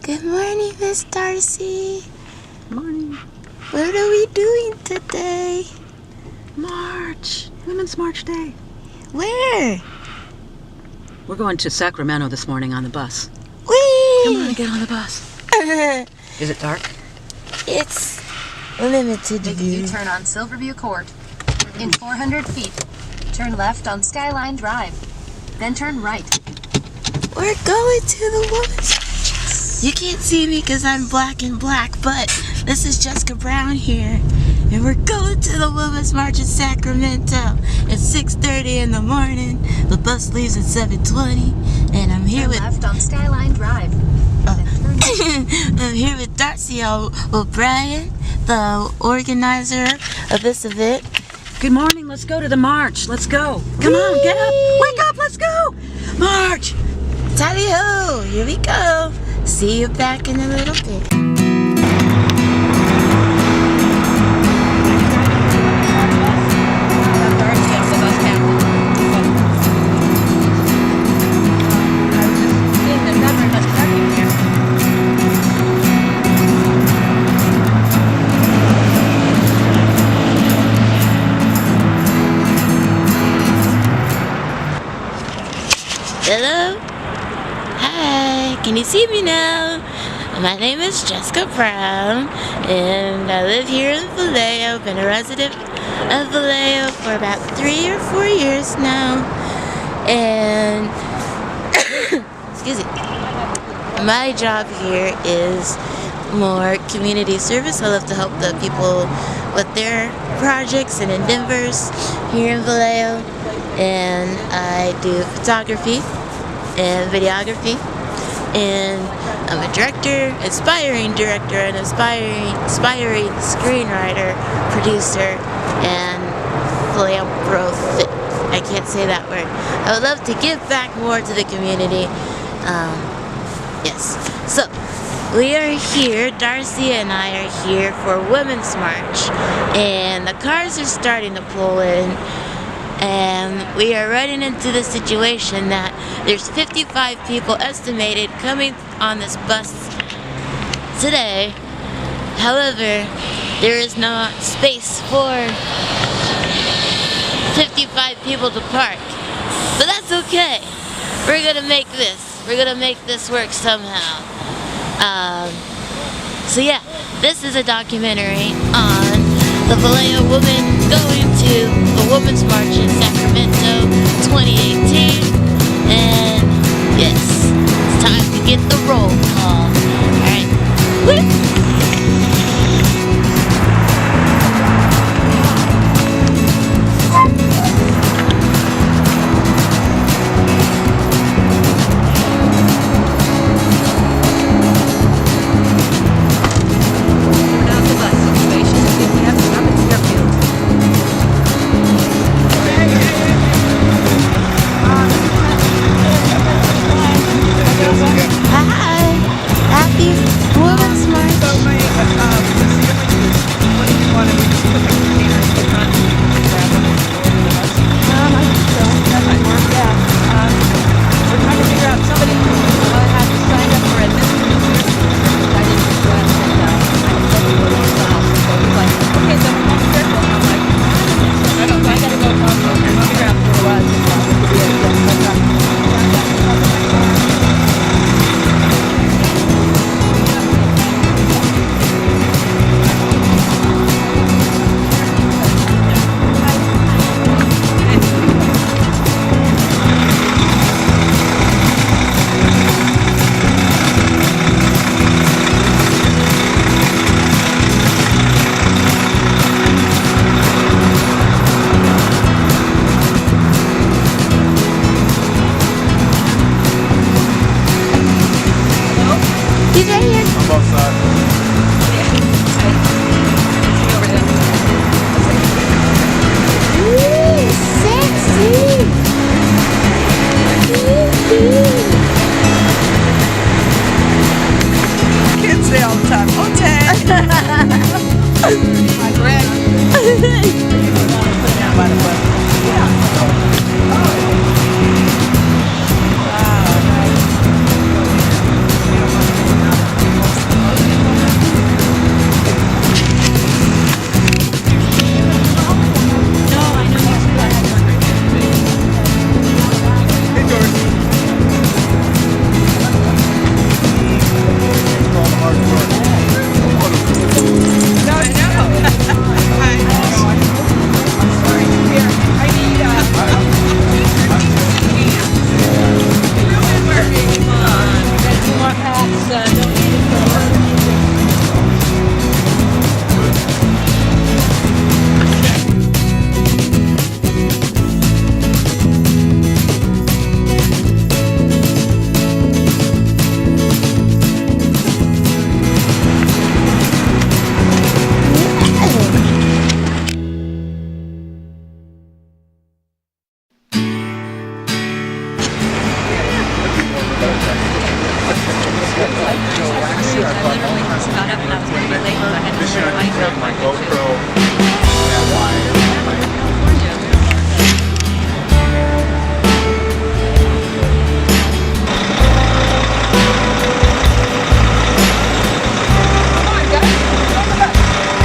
Good morning, Miss Darcy. Morning. What are we doing today? March. Women's March Day. Where? We're going to Sacramento this morning on the bus. Whee! Come on, get on the bus. Is it dark? It's limited Make a view. U-turn on Silverview Court. In 400 feet, turn left on Skyline Drive. Then turn right. We're going to the women's march. You can't see me because I'm black and black, but this is Jessica Brown here. And we're going to the women's march in Sacramento at 6:30 in the morning. The bus leaves at 7:20, and I'm here Turn with left on Skyline Drive. I'm here with Darcy O'Brien, the organizer of this event. Good morning. Let's go to the march. Let's go. Come on, get up. Wake up. Let's go. March. Tally ho! Here we go. See you back in a little bit. Hello? Hi, can you see me now? My name is Jessica Brown, and I live here in Vallejo. Been a resident of Vallejo for about 3 or 4 years now. And, excuse me, my job here is more community service. I love to help the people with their projects and endeavors here in Vallejo. And I do photography and videography, and I'm a director, aspiring director, and aspiring screenwriter, producer, and philanthropic. I can't say that word. I would love to give back more to the community. Yes. So we are here. Darcy and I are here for Women's March, and the cars are starting to pull in. And we are running into the situation that there's 55 people estimated coming on this bus today. However, there is no space for 55 people to park. But that's okay. We're gonna make this. We're gonna make this work somehow. So yeah, this is a documentary on the Vallejo women going to the Women's March in Sacramento 2018. And yes, it's time to get the roll call. Alright. Woo!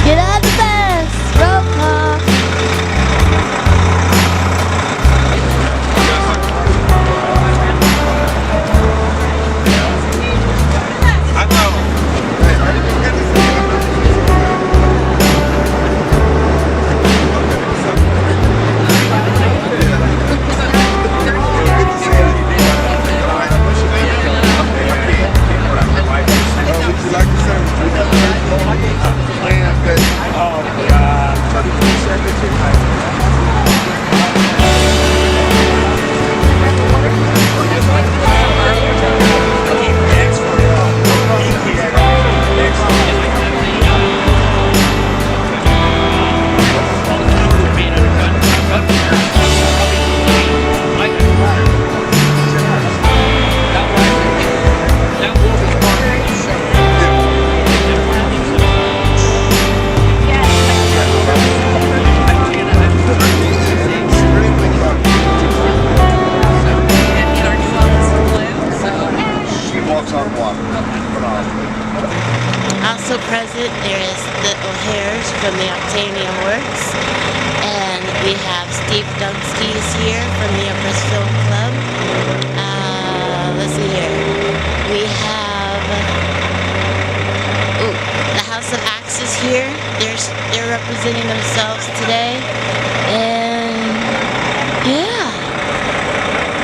Get out the bus! Roll call! Also present, there is the O'Hares from the Octanium Works, and we have Steve Dunskies here from the Empress Film Club. Let's see here. We have the House of Axes here. They're representing themselves today, and yeah.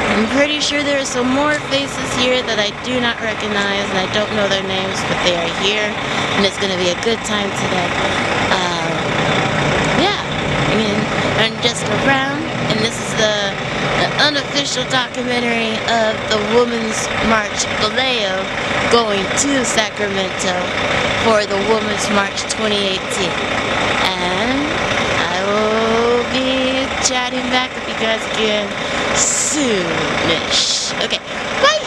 I'm pretty sure there are some more faces here that I do not recognize, and I don't know their names, but they are here, and it's going to be a good time today. Yeah, I'm Jessica Brown, and this is the unofficial documentary of the Women's March Vallejo going to Sacramento for the Women's March 2018. And I will be chatting back with you guys again soonish. Okay, bye!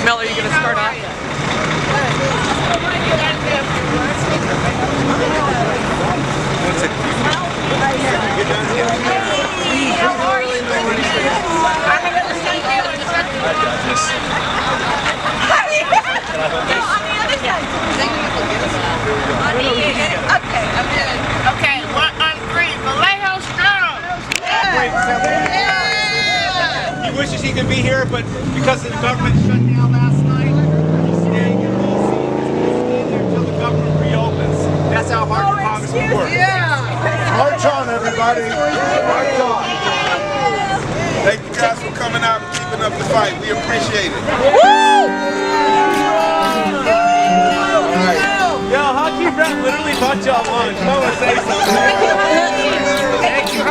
Mel, are you going to start off? Okay, 1 on 3. Vallejo strong. He wishes he could be here, but because of the government shutdown last night, he's staying in D.C. He's going to stay there until the government reopens. That's how hard the Congress works. March on, everybody. March on. Thank you guys for coming out and keeping up the fight. We appreciate it. Yo, Hockey Brett literally bought y'all lunch. I want to say something. Thank you,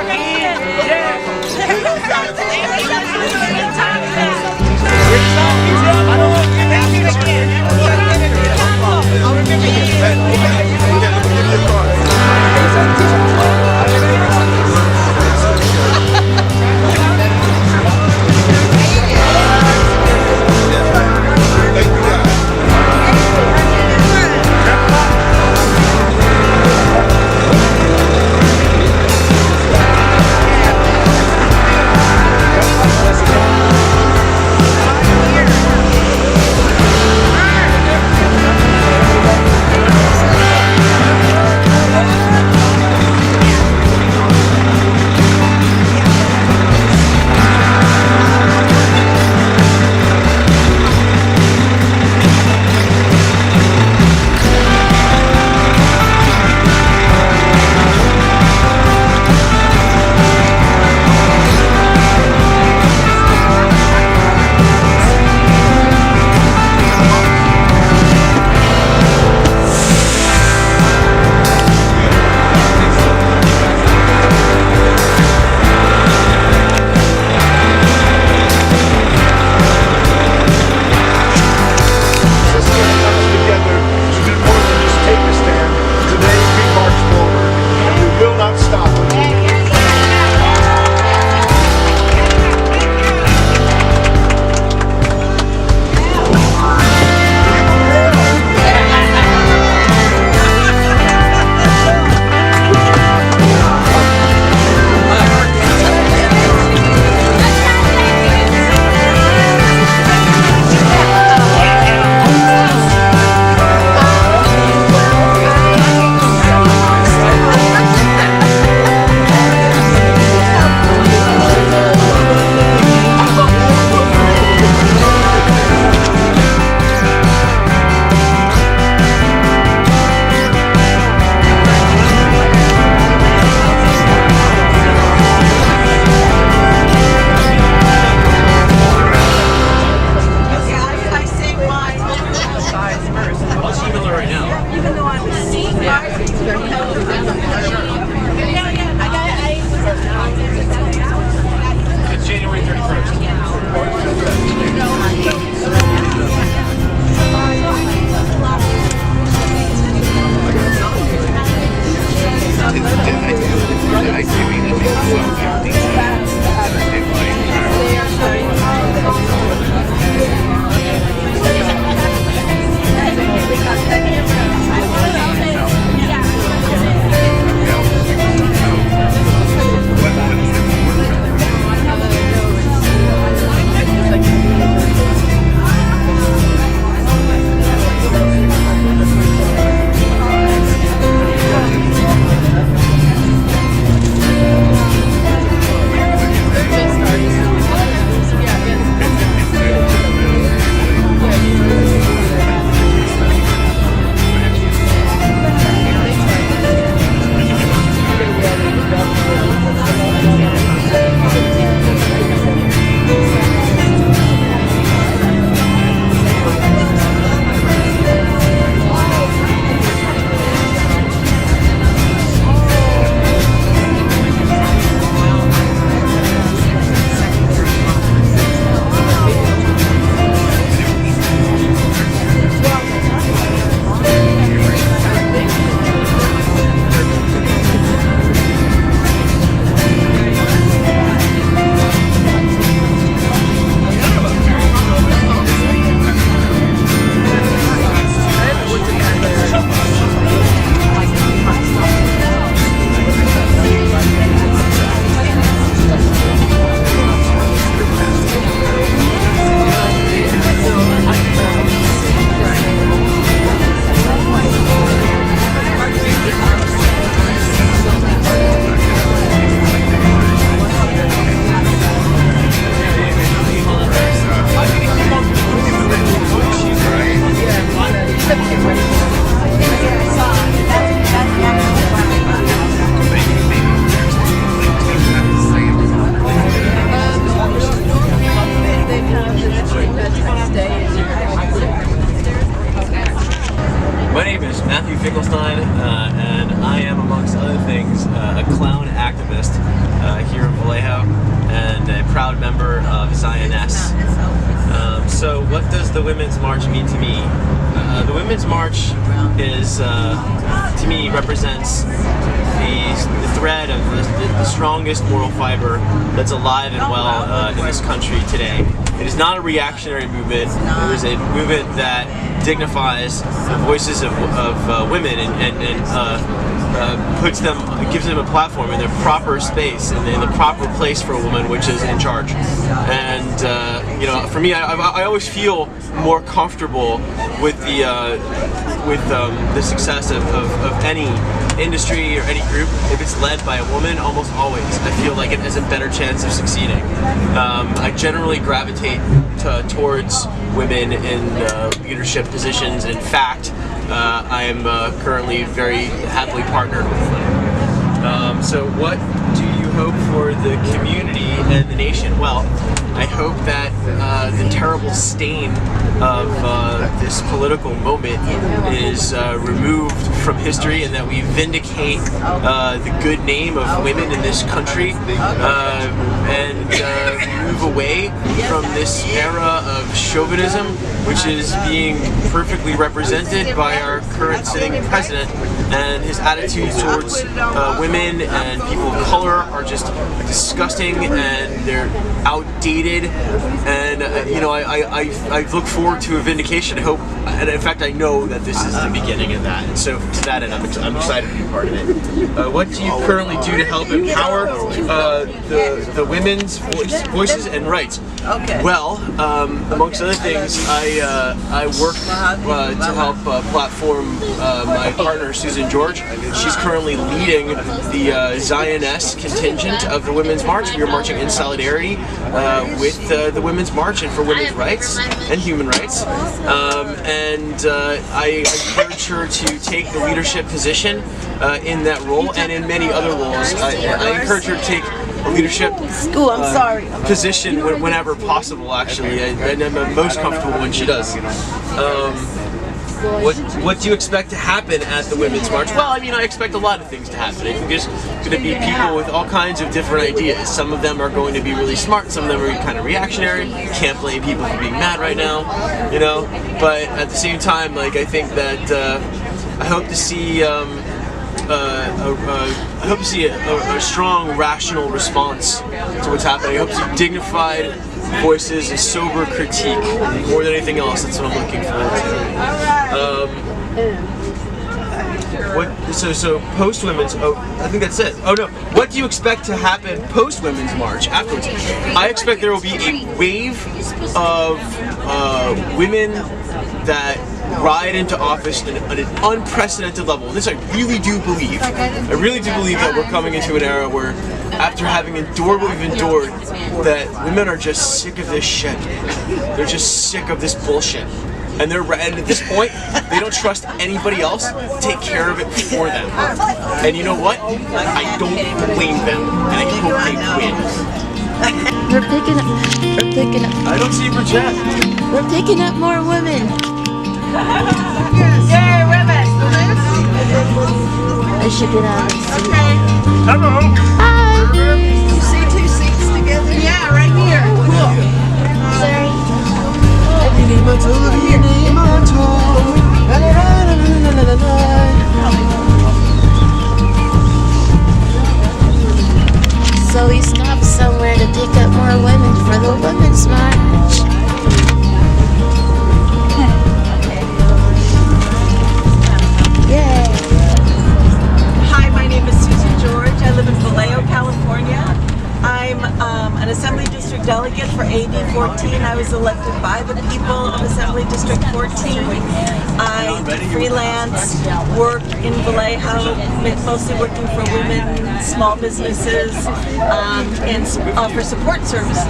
proud member of Zioness. So what does the Women's March mean to me? The Women's March is, to me, represents the thread of the strongest moral fiber that's alive and well in this country today. It is not a reactionary movement. It is a movement that dignifies the voices of women and puts them, gives them a platform in their proper space and in the proper place for a woman, which is in charge. And you know, for me, I always feel more comfortable with the success of any industry or any group if it's led by a woman. Almost always, I feel like it has a better chance of succeeding. I generally gravitate towards women in leadership positions. In fact, I am currently very happily partnered with one. So what do you hope for the community and the nation? Well, I hope that the terrible stain of this political moment is removed from history, and that we vindicate the good name of women in this country, and move away from this era of chauvinism, which is being perfectly represented by our current sitting president, and his attitudes towards women and people of color are just disgusting, and they're outdated, and you know, I look forward to a vindication. I hope, and in fact I know that this is the beginning of that, and so to that end I'm excited to be part of it. What do you currently do to help empower the women's voices and rights? Okay. Well, amongst other things, I work to help platform my partner Susan George. She's currently leading the Zioness contingent of the Women's March. We are marching in solidarity with the Women's March and for women's rights and human rights. I encourage her to take the leadership position in that role and in many other roles. I encourage her to take a leadership position whenever possible, actually, and I'm most comfortable when she does. What do you expect to happen at the Women's March? Well, I mean, I expect a lot of things to happen. I think there's going to be people with all kinds of different ideas. Some of them are going to be really smart, some of them are kind of reactionary. Can't blame people for being mad right now, you know? But at the same time, like, I think that I hope to see a strong, rational response to what's happening. I hope to see dignified voices, a sober critique, more than anything else. That's what I'm looking forward to. So post Women's, I think that's it. Oh no, what do you expect to happen post Women's March afterwards? I expect there will be a wave of women that ride into office at an unprecedented level. And this I really do believe. I really do believe that we're coming into an era where, after having endured what we've endured, that women are just sick of this shit. They're just sick of this bullshit. And at this point, they don't trust anybody else to take care of it for them. And you know what? I don't blame them, and I hope they win. We're picking up. I don't see Bridget. We're picking up more women. Yay, women! I should get out. Okay. Hello. Hi. You see two seats together? Yeah, right here. Cool. Sorry. So we stopped somewhere to pick up more women for the Women's March. Yay! Hi, my name is Susan George. I live in Vallejo, California. I'm an Assembly District Delegate for AB 14. I was elected by the people of Assembly District 14. I freelance, work in Vallejo, mostly working for women, small businesses, and offer support services.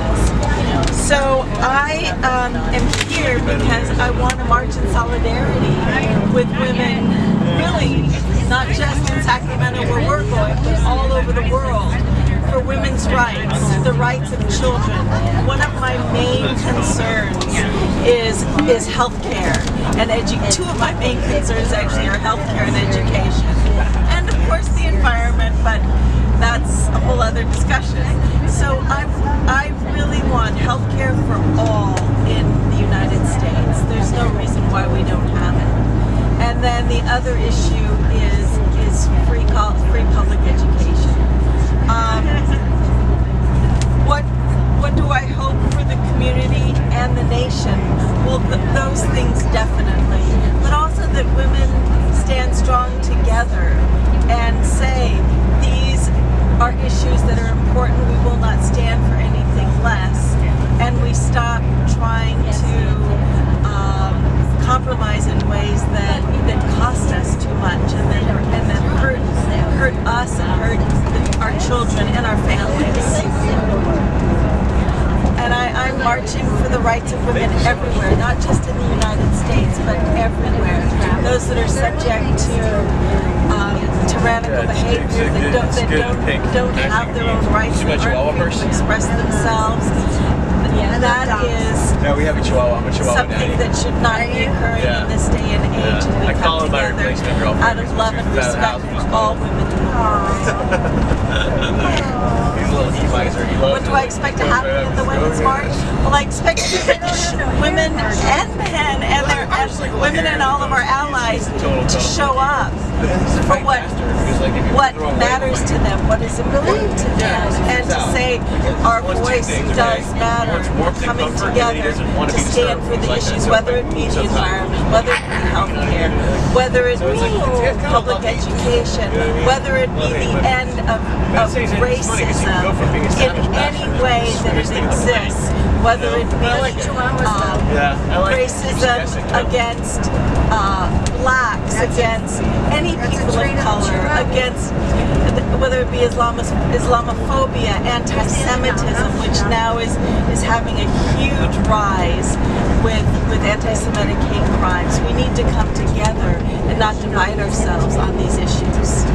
So I am here because I want to march in solidarity with women, really, not just in Sacramento where we're going, but all over the world, for women's rights, the rights of children. One of my main concerns is healthcare and two of my main concerns actually are healthcare and education, and of course the environment, but that's a whole other discussion. So I really other issue is free public education. What do I hope for the community and the nation? Well, those things definitely, but also that women stand strong together and say these are issues that are important. We will not stand for anything less, and we stop trying to compromise in ways that cost us too much and that hurt us and hurt our children and our families. And I'm marching for the rights of women everywhere, not just in the United States, but everywhere. Those that are subject to tyrannical behavior, that don't have their own rights, that aren't free to express themselves. That is we have a Chihuahua. I'm a Chihuahua something that should not be occurring in this day and age. And we I call come him my together replacement girlfriend. out of love and respect for all women in the world. He's a little e-miser. What do I expect to happen at the Women's March? Well, I expect women and men and women and all of our allies to show up for what matters to them, what is important to them, and to say our voice does matter. We're coming together to stand for the issues, whether it be the environment, whether it be healthcare, whether it be public education, whether it be the end of racism in any way that it exists, whether it be racism against blacks, against any people of color, against whether it be Islamophobia, anti-Semitism, which now is having a huge rise with anti-Semitic hate crimes. We need to come together and not divide ourselves on these issues.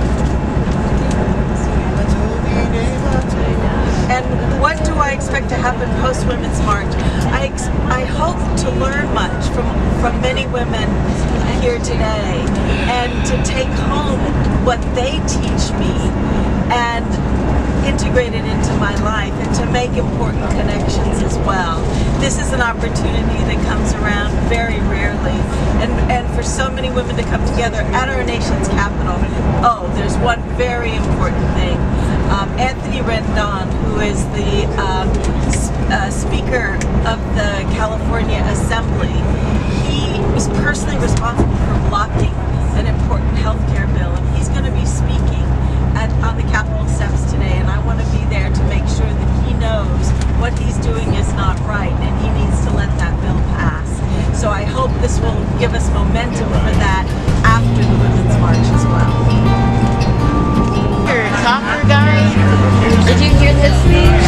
And what do I expect to happen post-Women's March? I hope to learn much from many women here today and to take home what they teach me and integrate it into my life and to make important connections as well. This is an opportunity that comes around very rarely, and for so many women to come together at our nation's capital. Oh, there's one very important thing. Anthony Rendon, who is the Speaker of the California Assembly, he was personally responsible for blocking an important health care bill, and he's going to be speaking on the Capitol steps today, and I want to be there to make sure that he knows what he's doing is not right, and he needs to let that bill pass. So I hope this will give us momentum for that after the Women's March as well. Soccer guy, did you hear his speech?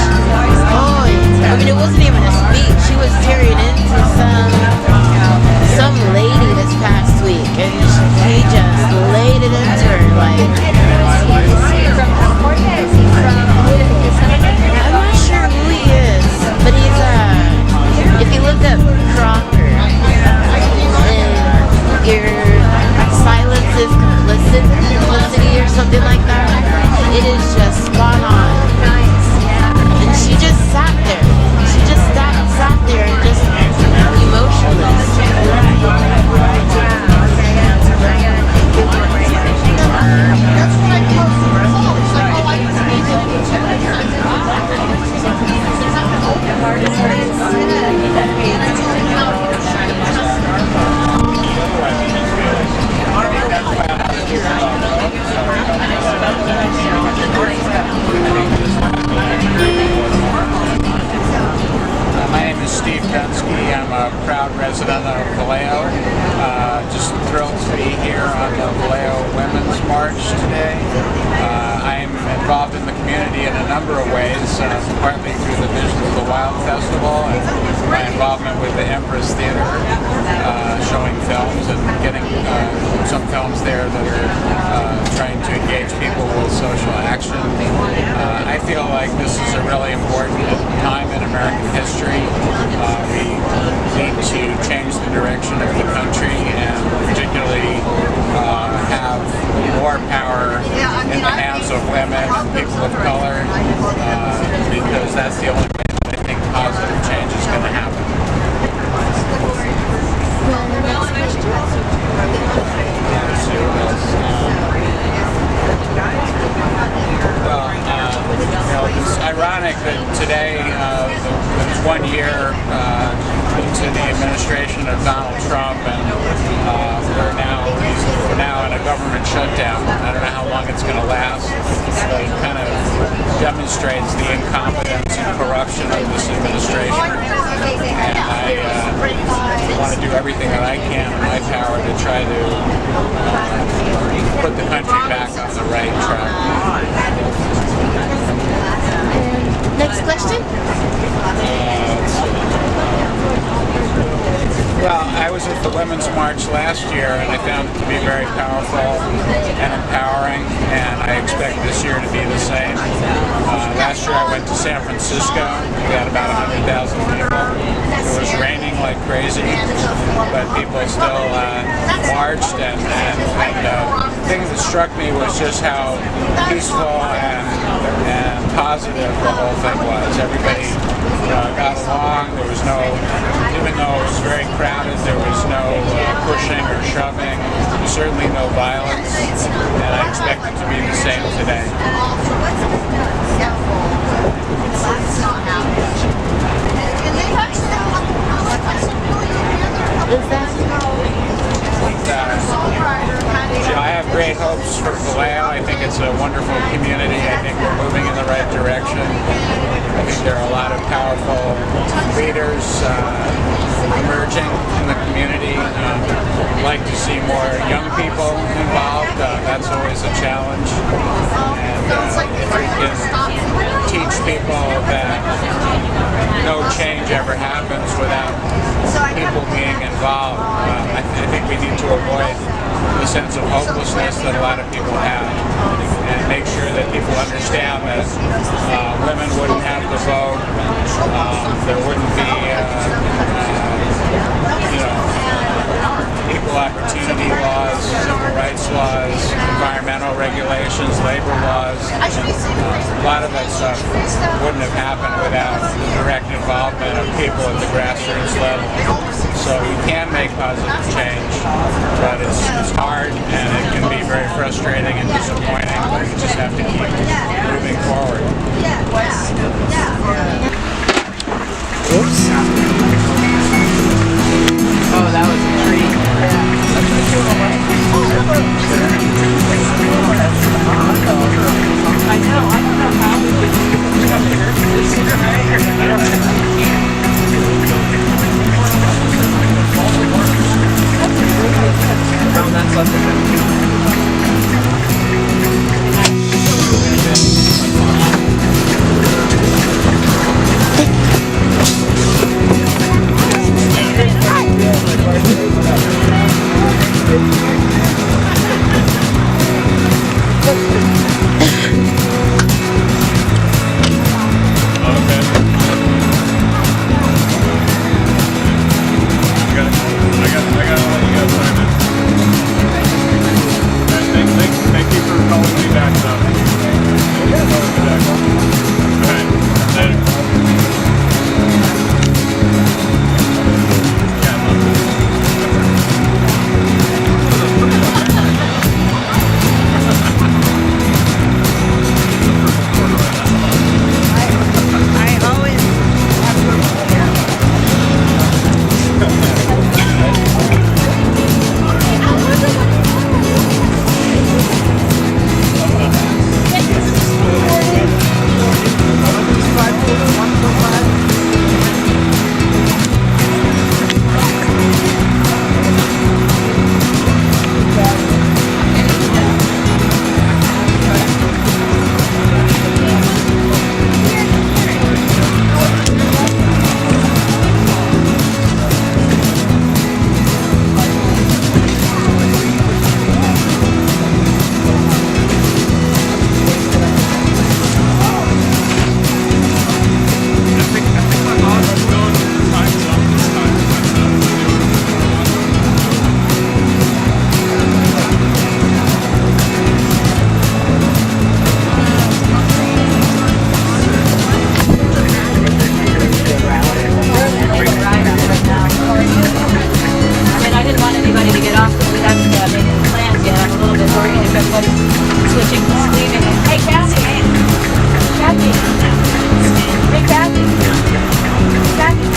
Oh, I mean, it wasn't even a speech. He was tearing into some lady this past week, and he just laid it into her like. I'm not sure who he is, but he's if you look up Crocker and your silence is complicity or something like that, it is just spot on. And she just sat there. She just sat there and just emotionless. That's what I call it's like, oh, I just need My name is Steve Dunsky. I'm a proud resident of Vallejo. Just thrilled to be here on the Vallejo Women's March today. I'm involved in the community in a number of ways, partly through the Vision of the Wild Festival and my involvement with the Empress Theater, showing films and getting some films there that are trying to engage people with social action. I feel like this is a really important time in American history. We need to change the direction of the country and particularly have more power in the hands of women and people of color because that's the only way that I think positive change is going to happen. today, there's 1 year into the administration of Donald Trump, and we're now in a government shutdown. I don't know how long it's going to last, but it kind of demonstrates the incompetence and corruption of this administration. And I want to do everything that I can in my power to try to put the country back on the right track. Next question? Well, I was at the Women's March last year, and I found it to be very powerful and empowering, and I expect this year to be the same. Last year I went to San Francisco. We had about 100,000 people. It was raining like crazy, but people still marched, and the thing that struck me was just how peaceful and positive the whole thing was. Everybody got along. There was no, even though it was very crowded, there was no pushing or shoving, certainly no violence, and I expect it to be the same today. I have great hopes for Vallejo. I think it's a wonderful community. I think we're moving in the right direction. I think there are a lot of powerful leaders emerging in the community. I'd like to see more young people involved. That's always a challenge. And if we can teach people that no change ever happens without people being involved, I think we need to avoid the sense of hopelessness that a lot of people have, and make sure that people understand that women wouldn't have the vote, there wouldn't be equal opportunity laws, civil rights laws, environmental regulations, labor laws. A lot of that stuff wouldn't have happened without the direct involvement of people at the grassroots level. So we can make positive change, but it's hard and it can be very frustrating and disappointing, but we just have to keep moving forward. Oops. Oh, that was a treat. I know, I don't know how we could come here. Switching, leaving. Hey, Kathy! Kathy! Hey, Kathy. Kathy.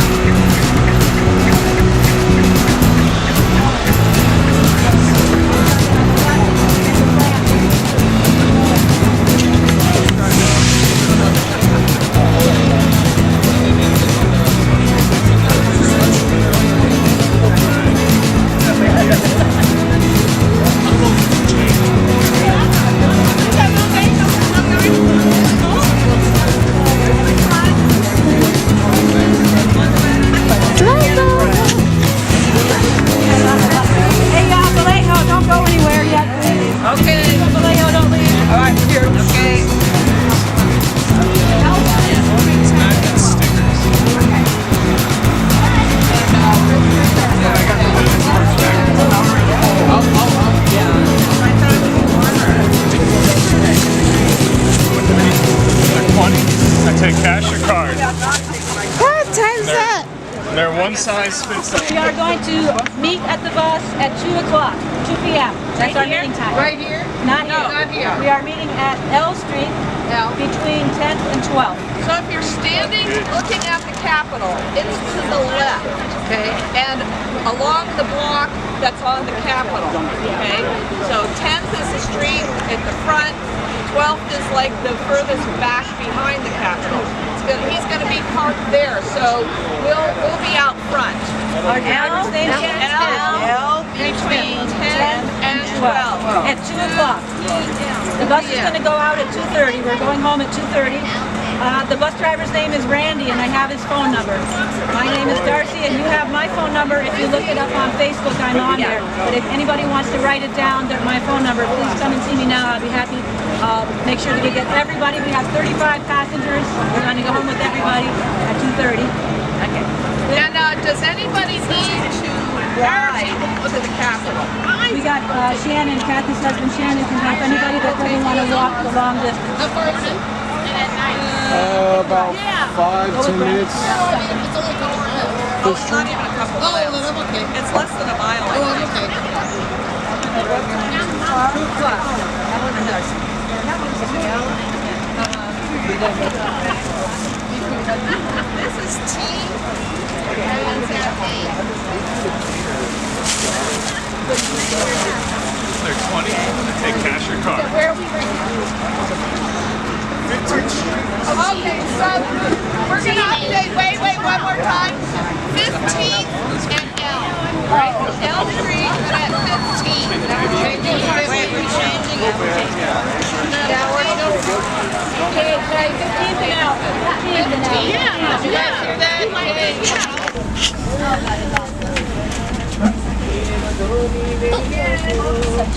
Hey, Vallejo, don't go anywhere yet, please. Okay. Vallejo, don't leave. All right, here. Okay. I take cash or card. What time's that? They're one size fits all. We are going to meet at the bus at 2 o'clock, 2 p.m. That's our meeting time. Right here? Not here. No, not here. We are meeting at L Street between 10th and 12th. So if you're standing looking at the Capitol, it's to the left, okay? And along the block that's on the Capitol, okay? So 10th is the street at the front, 12th is like the furthest back behind the Capitol. He's going to be parked there, so we'll be out front. Our driver's name is L between 10 and 12. At 2 o'clock. The bus is going to go out at 2:30. We're going home at 2:30. The bus driver's name is Randy, and I have his phone number. My name is Darcy, and you have my phone number. If you look it up on Facebook, I'm on there. But if anybody wants to write it down, my phone number, please come and see me now. I'll be happy. Make sure to get everybody. We have 35 passengers. We're going to go home with everybody at 2:30. Okay. And does anybody need to ride to the Capitol? We got Shannon, Kathy's husband Shannon can help anybody that doesn't want to walk the long distance. About 5-10 minutes. Oh, it's not even a couple miles. Okay. It's less than a mile. Oh, okay. 2 o'clock. This is T. They're 20. I take cash or card. Where are we right now? Okay, so we're going to update, wait, one more time. 15th and L. Right, L Street at 15. Wait, we're changing it. Okay, 15th and out. 15th and out. Yeah, did you guys hear that?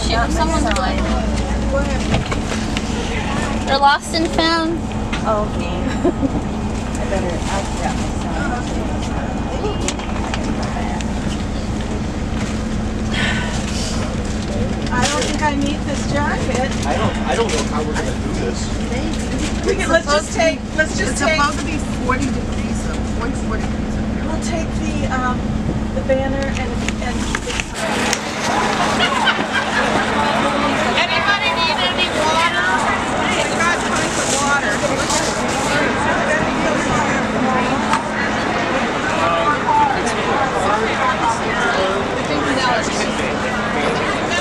Shoot, someone's alive. They're lost and found. Oh, okay. I better ask that myself. I don't think I need this jacket. I don't know how we're gonna do this. Let's just take. It's supposed to be 40 degrees, 44 degrees. We'll take the banner and Anybody need any water? We got tons of water.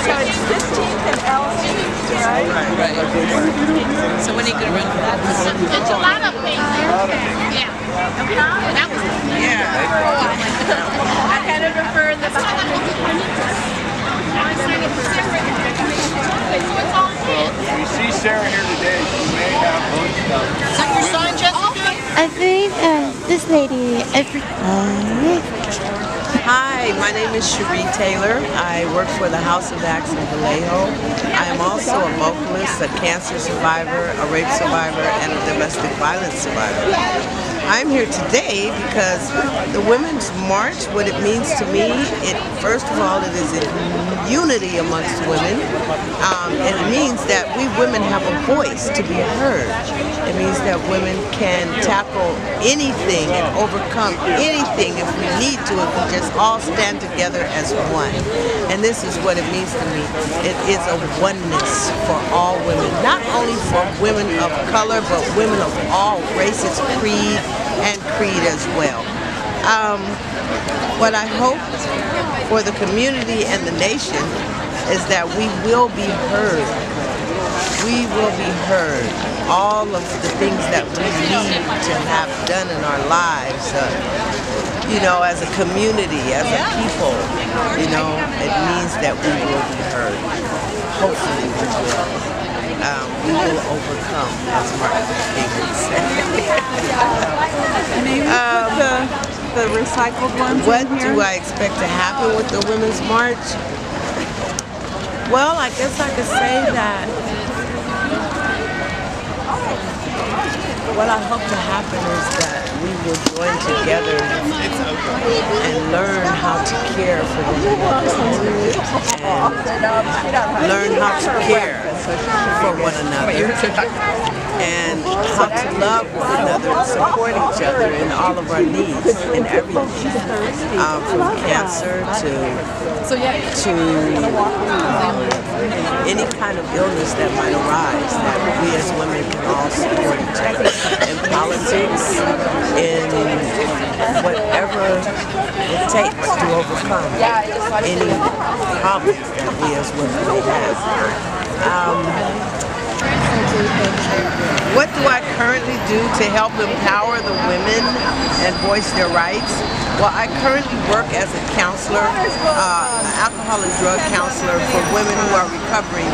So it's 15th and L Street, right? So when are you going to run for that? It's a lot of things. Yeah. That was I kind of prefer the We see Sarah here today. She may have most stuff. Is that your sign, Jessica? I think this lady. Hi, my name is Cherie Taylor. I work for the House of Acts in Vallejo. I am also a vocalist, a cancer survivor, a rape survivor, and a domestic violence survivor. I'm here today because the Women's March, what it means to me, first of all, it is a unity amongst women. And it means that we women have a voice to be heard. It means that women can tackle anything and overcome anything if we need to, if we just all stand together as one. And this is what it means to me. It is a oneness for all women, not only for women of color, but women of all races, creed, and creed as well. What I hope for the community and the nation is that we will be heard. We will be heard. All of the things that we need to have done in our lives, as a community, as a people, it means that we will be heard. Hopefully we will. We will overcome, as Martin Luther King would say. The recycled ones. What do I expect to happen with the Women's March? Well, I guess I could say that what I hope to happen is that we will join together and learn how to care for the community and learn how to care for one another and how to love one another and support each other in all of our needs and everything, from cancer to any kind of illness that might arise, that we as women can all support each other in politics, in whatever it takes to overcome any problems that we as women may have. What do I currently do to help empower the women and voice their rights? Well, I currently work as a counselor, alcohol and drug counselor for women who are recovering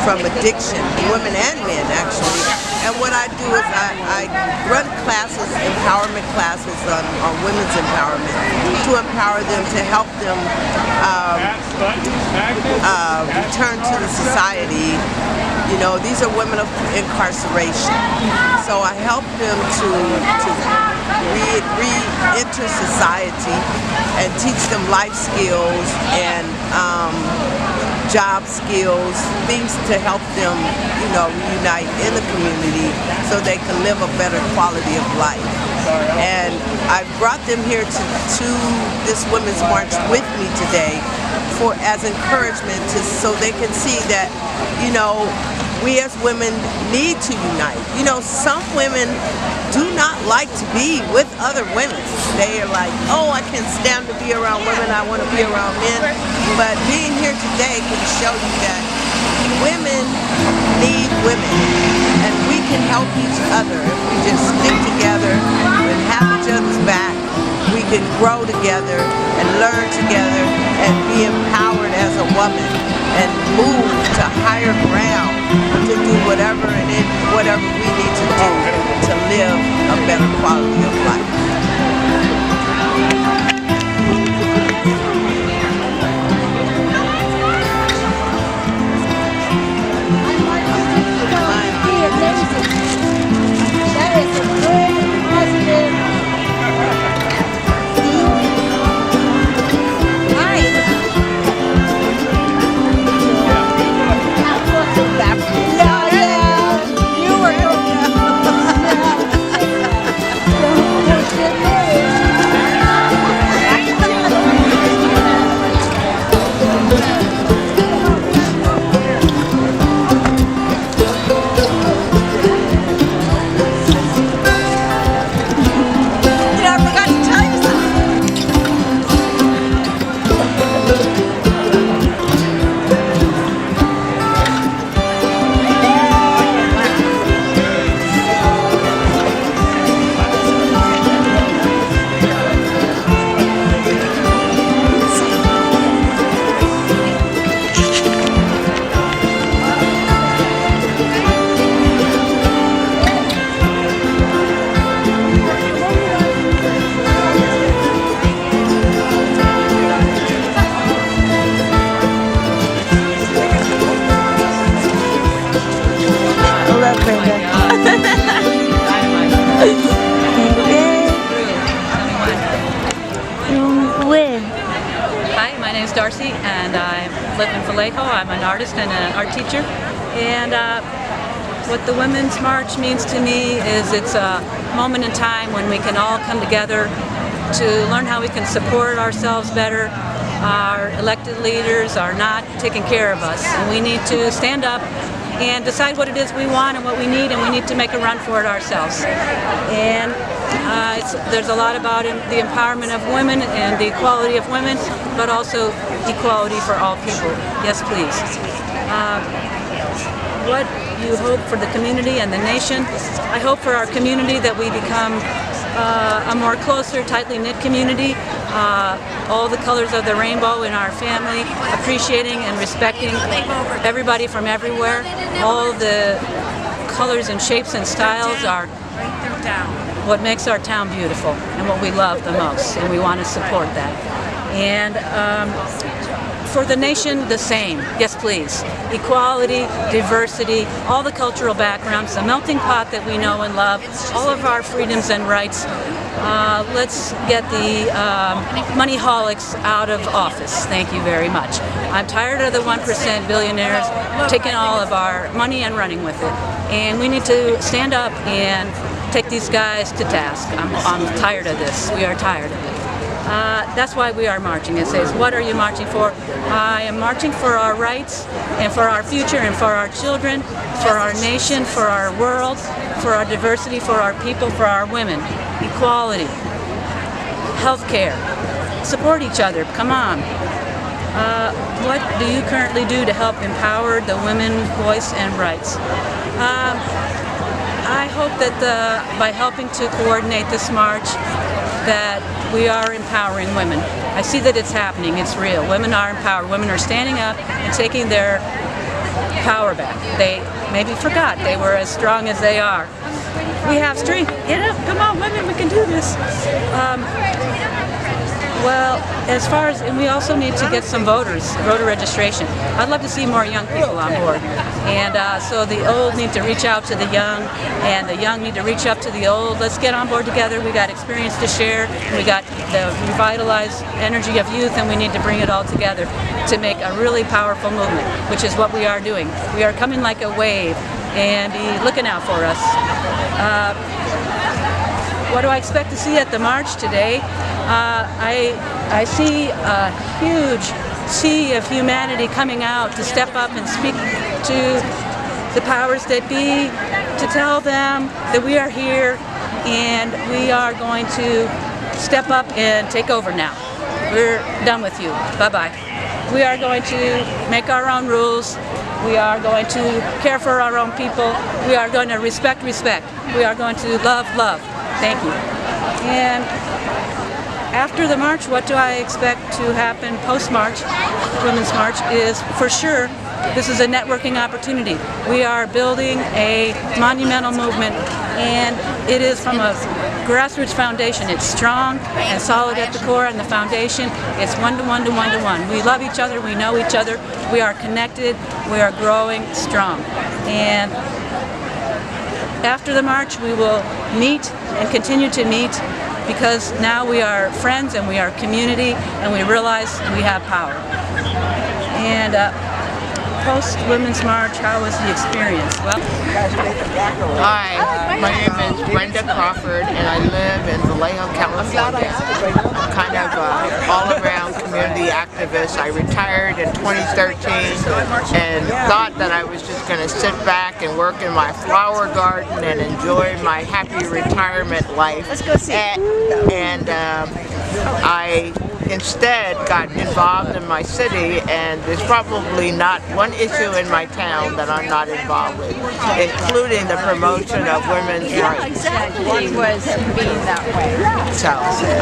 from addiction, women and men actually. And what I do is I run classes, empowerment classes on women's empowerment to empower them, to help them return to the society. These are women of incarceration. So I help them to re-enter society and teach them life skills and job skills, things to help them, reunite in the community so they can live a better quality of life. And I brought them here to this Women's March with me today as encouragement so they can see that, we as women need to unite. Some women do not like to be with other women. They are like, oh, I can't stand to be around women, I want to be around men. But being here today can show you that women need women, and we can help each other if we just stick together and have each other's back. We can grow together and learn together and be empowered as a woman and move to higher ground to do whatever we need to do to live a better quality of life. Okay. Darcy, and I live in Vallejo. I'm an artist and an art teacher. And what the Women's March means to me is it's a moment in time when we can all come together to learn how we can support ourselves better. Our elected leaders are not taking care of us, and we need to stand up and decide what it is we want and what we need, and we need to make a run for it ourselves. And there's a lot about the empowerment of women and the equality of women, but also equality for all people. Yes, please. What you hope for the community and the nation? I hope for our community that we become a more closer, tightly knit community, all the colors of the rainbow in our family, appreciating and respecting everybody from everywhere. All the colors and shapes and styles are what makes our town beautiful and what we love the most, and we want to support that. And for the nation, the same. Yes, please. Equality, diversity, all the cultural backgrounds, the melting pot that we know and love, all of our freedoms and rights. Let's get the moneyholics out of office. Thank you very much. I'm tired of the 1% billionaires taking all of our money and running with it. And we need to stand up and take these guys to task. I'm tired of this. We are tired of it. That's why we are marching. It says, what are you marching for? I am marching for our rights and for our future and for our children, for our nation, for our world, for our diversity, for our people, for our women. Equality, health care, support each other, come on. What do you currently do to help empower the women's voice and rights? I hope that by helping to coordinate this march, that we are empowering women. I see that it's happening, it's real. Women are empowered. Women are standing up and taking their power back. They maybe forgot they were as strong as they are. We have strength. Get up, come on women, we can do this. Well, as far as, and we also need to get some voter registration. I'd love to see more young people on board. And so the old need to reach out to the young, and the young need to reach up to the old. Let's get on board together. We got experience to share. We got the revitalized energy of youth, and we need to bring it all together to make a really powerful movement, which is what we are doing. We are coming like a wave, and be looking out for us. What do I expect to see at the march today? I see a huge sea of humanity coming out to step up and speak to the powers that be, to tell them that we are here and we are going to step up and take over now. We're done with you. Bye-bye. We are going to make our own rules. We are going to care for our own people. We are going to respect. We are going to love. Thank you. And after the march, what do I expect to happen post-march, Women's March, is for sure this is a networking opportunity. We are building a monumental movement, and it is from a grassroots foundation. It's strong and solid at the core, and the foundation is one-to-one. We love each other, we know each other, we are connected, we are growing strong. And after the march, we will meet and continue to meet, because now we are friends and we are community and we realize we have power. And post-Women's March, how was the experience? Well, hi, my name is Brenda Crawford and I live in Vallejo, California. I'm kind of an all-around community activist. I retired in 2013 and thought that I was just going to sit back and work in my flower garden and enjoy my happy retirement life. Let's go see. And I instead got involved in my city, and there's probably not one issue in my town that I'm not involved with, including the promotion of women's rights. Exactly. He was being that way. So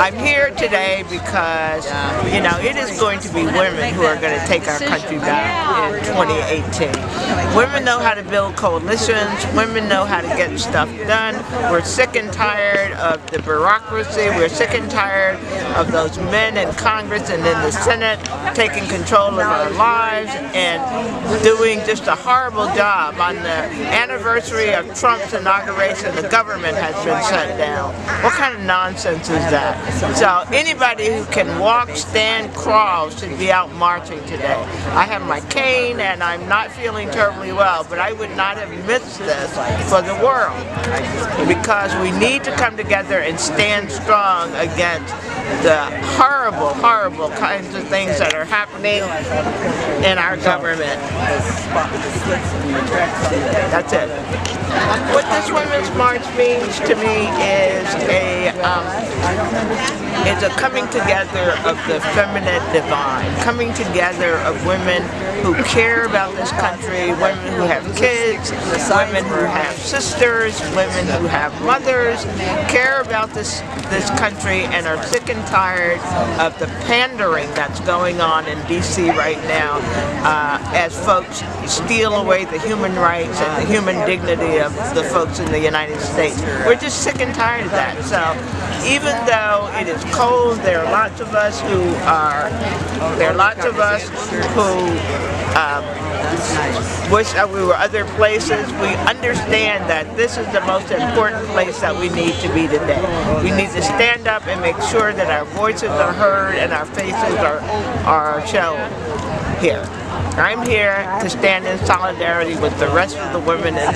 I'm here today because, you know, it is going to be women who are going to take our country back in 2018. Women know how to build coalitions. Women know how to get stuff done. We're sick and tired of the bureaucracy. We're sick and tired of those men in Congress and in the Senate, taking control of our lives and doing just a horrible job. On the anniversary of Trump's inauguration, the government has been shut down. What kind of nonsense is that? So anybody who can walk, stand, crawl should be out marching today. I have my cane and I'm not feeling terribly well, but I would not have missed this for the world, because we need to come together and stand strong against the horrible, horrible kinds of things that are happening in our government. That's it. What this Women's March means to me is a coming together of the feminine divine, coming together of women who care about this country, women who have kids, women who have sisters, women who have mothers, care about this country and are sick and tired of the pandering that's going on in D.C. right now as folks steal away the human rights and the human dignity of the folks in the United States. We're just sick and tired of that. So even though it is cold, there are lots of us who wish that we were other places. We understand that this is the most important place that we need to be today. We need to stand up and make sure that our voices are heard and our faces are shown here. I'm here to stand in solidarity with the rest of the women in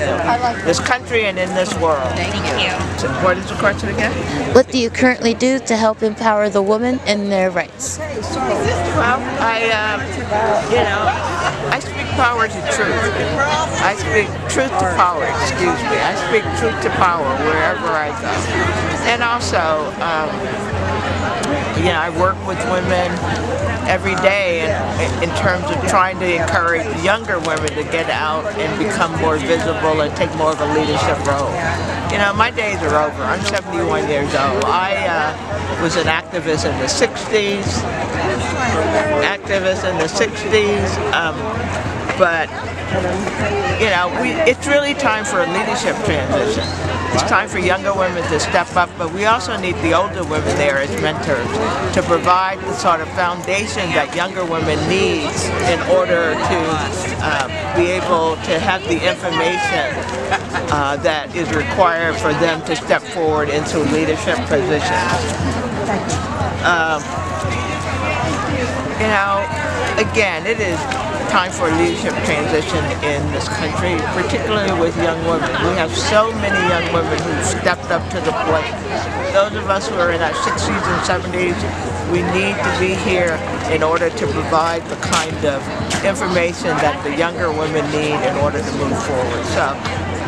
this country and in this world. Thank you. So what is the question again? What do you currently do to help empower the women and their rights? Well, I speak power to truth. I speak truth to power, excuse me. I speak truth to power wherever I go. And also, I work with women every day in terms of trying to encourage younger women to get out and become more visible and take more of a leadership role. My days are over. I'm 71 years old. I was an activist in the 60s, but it's really time for a leadership transition. It's time for younger women to step up, but we also need the older women there as mentors to provide the sort of foundation that younger women need in order to be able to have the information that is required for them to step forward into leadership positions. Again, it is time for a leadership transition in this country, particularly with young women. We have so many young women who've stepped up to the plate. Those of us who are in our 60s and 70s, we need to be here in order to provide the kind of information that the younger women need in order to move forward. So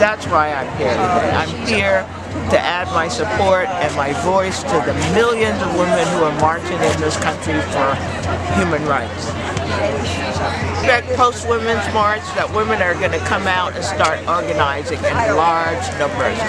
that's why I'm here today. I'm here to add my support and my voice to the millions of women who are marching in this country for human rights. Expect post-Women's March that women are going to come out and start organizing in large numbers.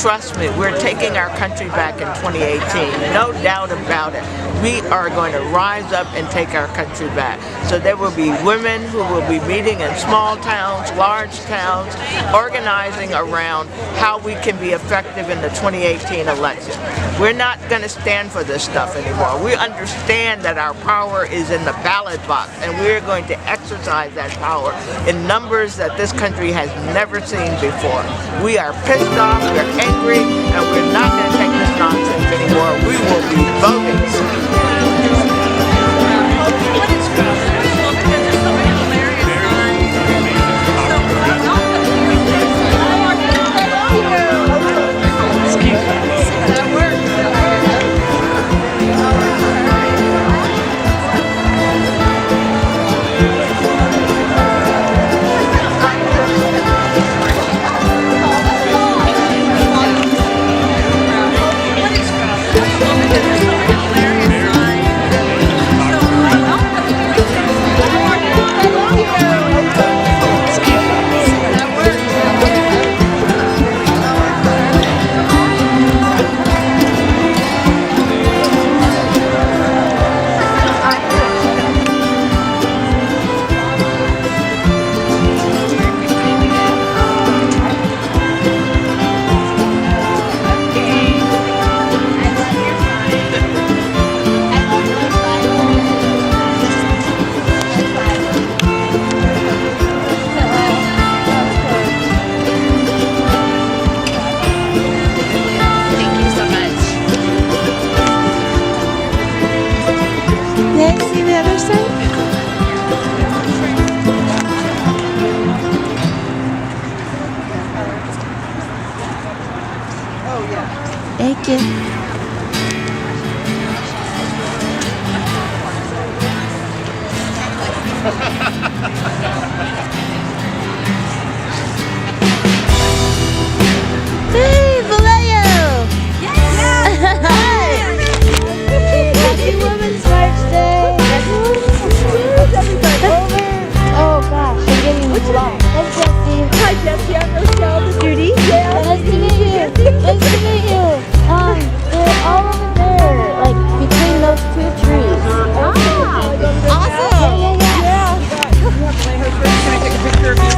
Trust me, we're taking our country back in 2018. No doubt about it. We are going to rise up and take our country back. So there will be women who will be meeting in small towns, large towns, organizing around how we can be effective in the 2018 election. We're not going to stand for this stuff anymore. We understand that our power is in the ballot box, and we're going to exercise that power in numbers that this country has never seen before. We are pissed off, we're angry, and we're not going to take this nonsense anymore. We will be voting. Thank you. Hey, Vallejo! Happy Women's March Day! Oh gosh, I'm getting lost. That's Jessie. Hi Jessie, I'm Rochelle. Judy. Yeah. Nice to meet you. Nice to meet you. They're all over there, like between those two trees. Awesome. Yeah. Can I take a picture of you?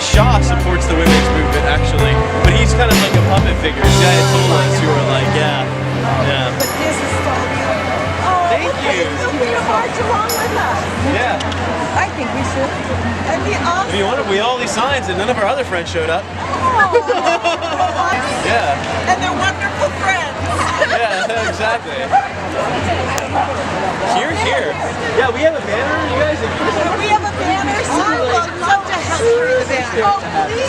Shaw supports the women's movement actually, but he's kind of like a puppet figure. He's got Ayatollahs who are like, yeah. But this is so beautiful. Oh, thank you. Feel free to march along with us. Yeah. I think we should. That'd be awesome. If you want, we had all these signs and none of our other friends showed up. Yeah. And they're wonderful friends. Yeah, exactly. Here. Yeah, we have a banner, you guys. We have a banner, so I would love to help carry the banner. Oh, please.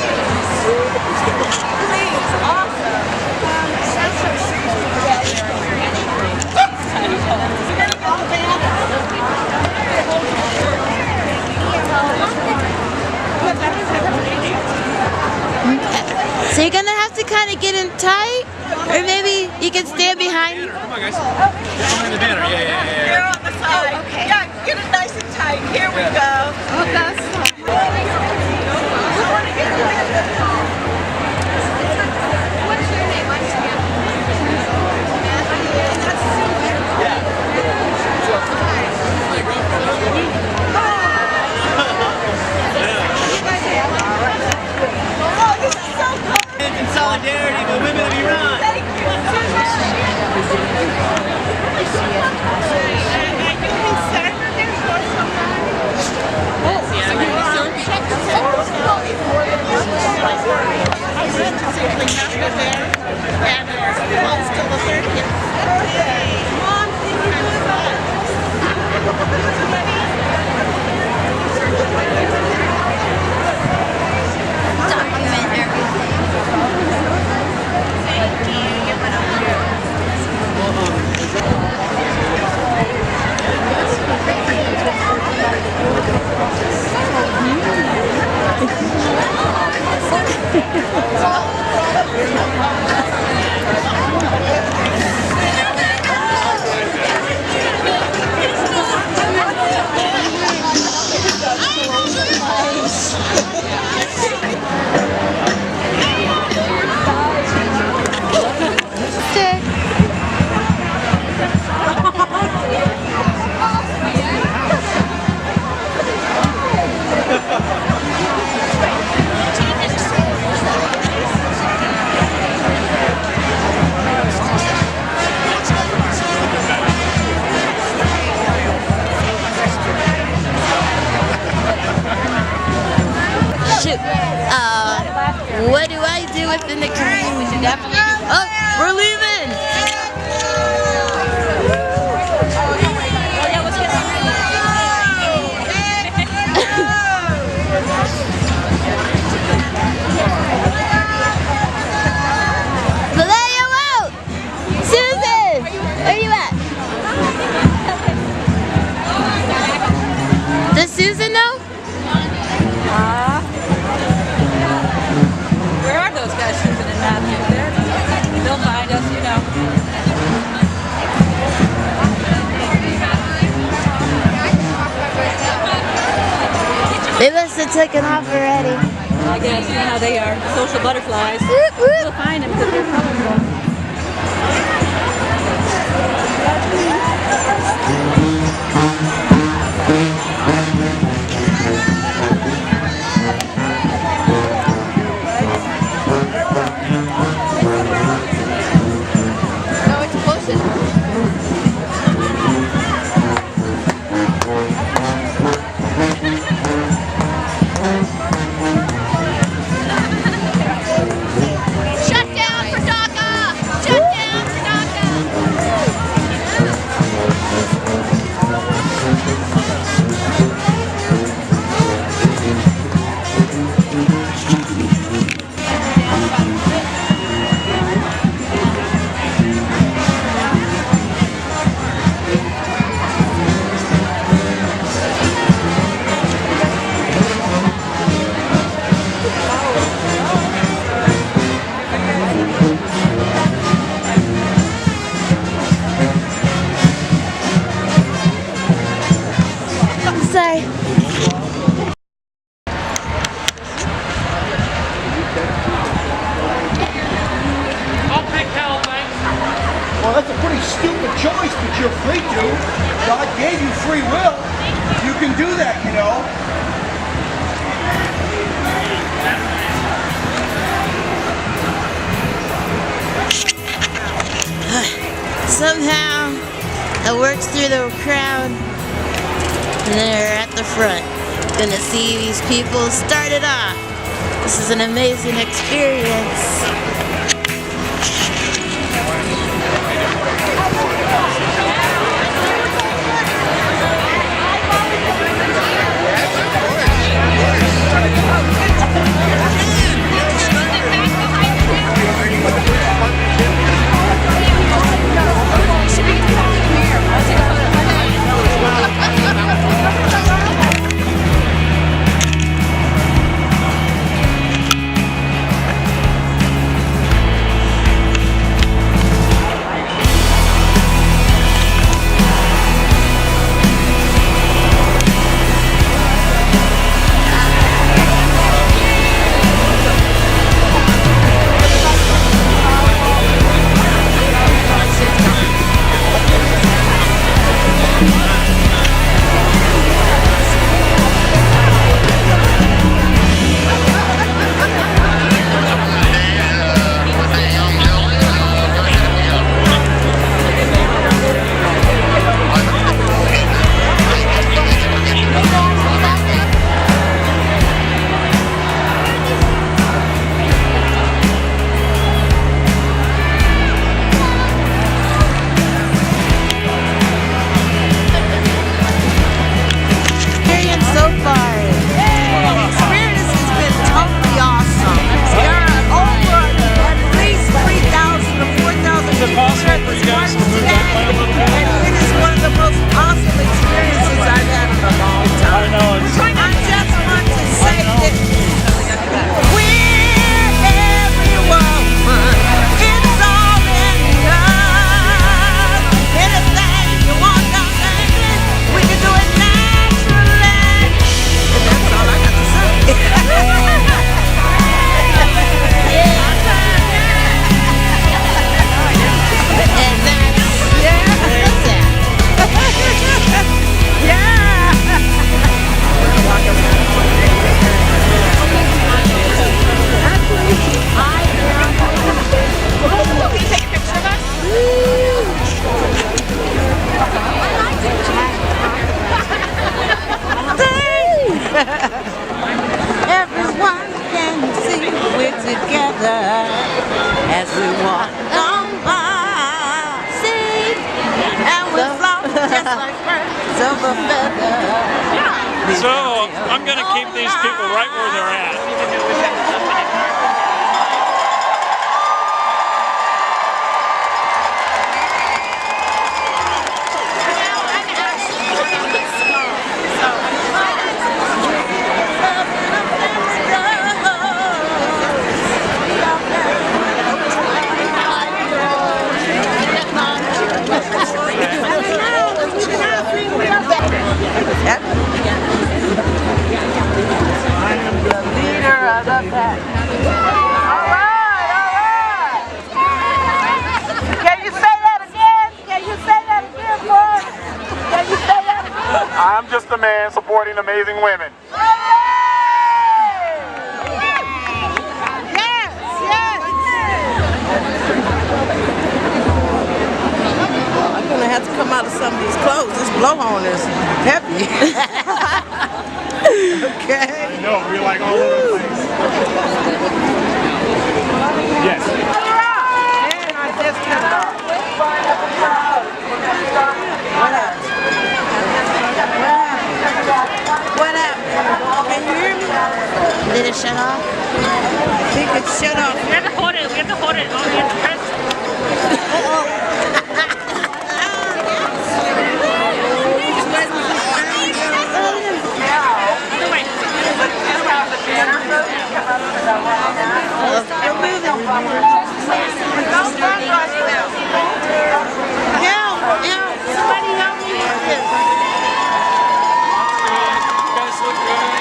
Please, awesome. Sounds so sweet. So you're gonna have to kind of get in tight, or maybe you can stand behind. Come on, guys. Behind the banner. Yeah. Here on the side. Oh, okay. Yeah, get it nice and tight. Here we go. Oh, that's What's your name? In solidarity, the women of Iran. Thank you. lost in the crowd. We should definitely. Oh, we're leaving. Oh yeah, let's get Vallejo out! Susan! Where you at? Does Susan know? Where are those guys, Susan and Matthew? They'll find us, you know. They must have taken off already. I guess, you know how they are. Social butterflies. We'll find them because they're colorful. No, it's close enough. Shut down for DACA! Shut down for DACA! Sorry. Well, that's a pretty stupid choice, but you're free to. God gave you free will. You can do that, you know. Somehow, I worked through the crowd, and then we're at the front. Gonna see these people start it off. This is an amazing experience. So I'm going to keep these people right where they're at. I'm just a man supporting amazing women. I'm gonna have to come out of some of these clothes. This blowhorn is heavy. Okay. No, we're like all over the place. Yes. And I just cut it off. What happened? Can you hear me? Did it shut off? I think it shut off. We have to hold it. We have to hold it. Oh, we have to press it. Somebody help me with this. You guys look good.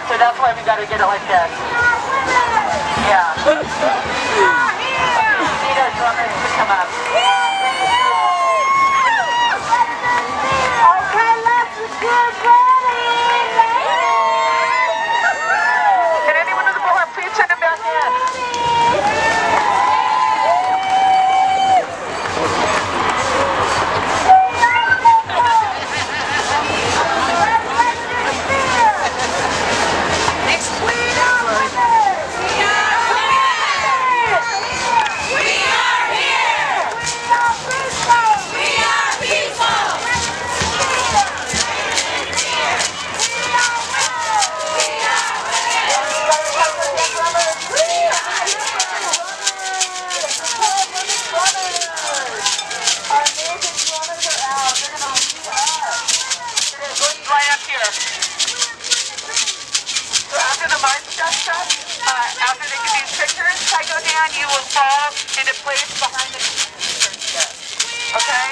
So that's why we gotta get it like this. Yeah. We need our drummers to come up. Okay, let's get ready. Can anyone in the board please send them back in? After they get these pictures, I go down, you will fall into place behind the computer. Okay?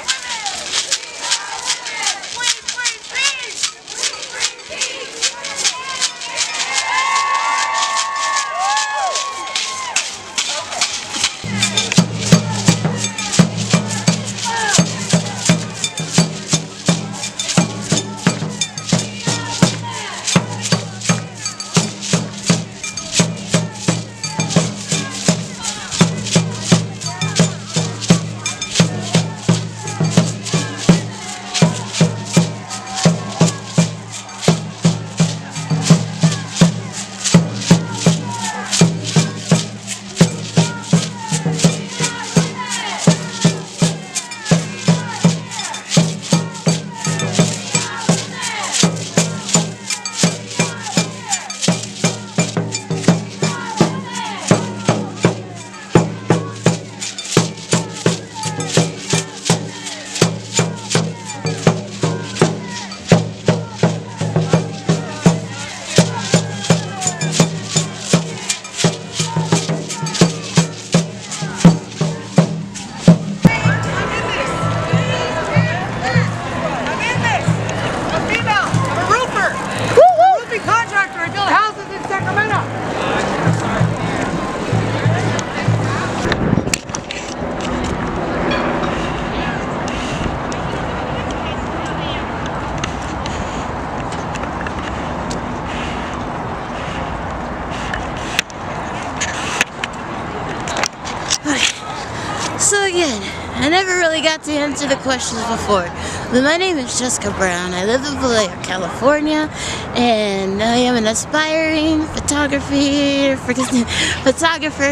forgot to answer the questions before. But my name is Jessica Brown. I live in Vallejo, California, and I am an aspiring photographer,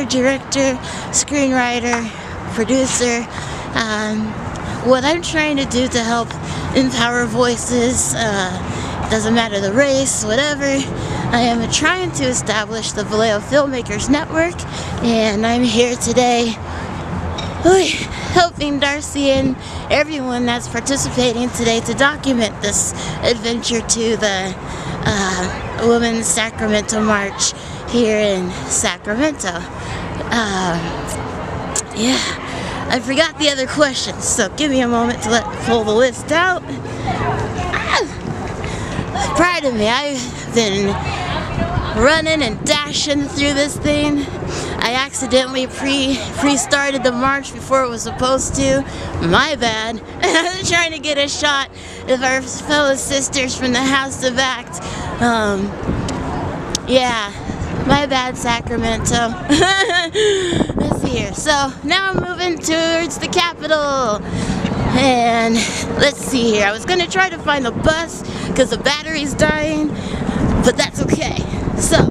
director, screenwriter, producer. What I'm trying to do to help empower voices, doesn't matter the race, whatever. I am trying to establish the Vallejo Filmmakers Network, and I'm here today helping Darcy and everyone that's participating today to document this adventure to the Women's Sacramento March here in Sacramento. Yeah, I forgot the other questions, so give me a moment to pull the list out. Proud of me, I've been running and dashing through this thing. I accidentally pre-started the march before it was supposed to. My bad. I was trying to get a shot of our fellow sisters from the House of Act. Yeah, my bad, Sacramento. Let's see here. So now I'm moving towards the Capitol. And let's see here. I was gonna try to find the bus because the battery's dying, but that's okay. So,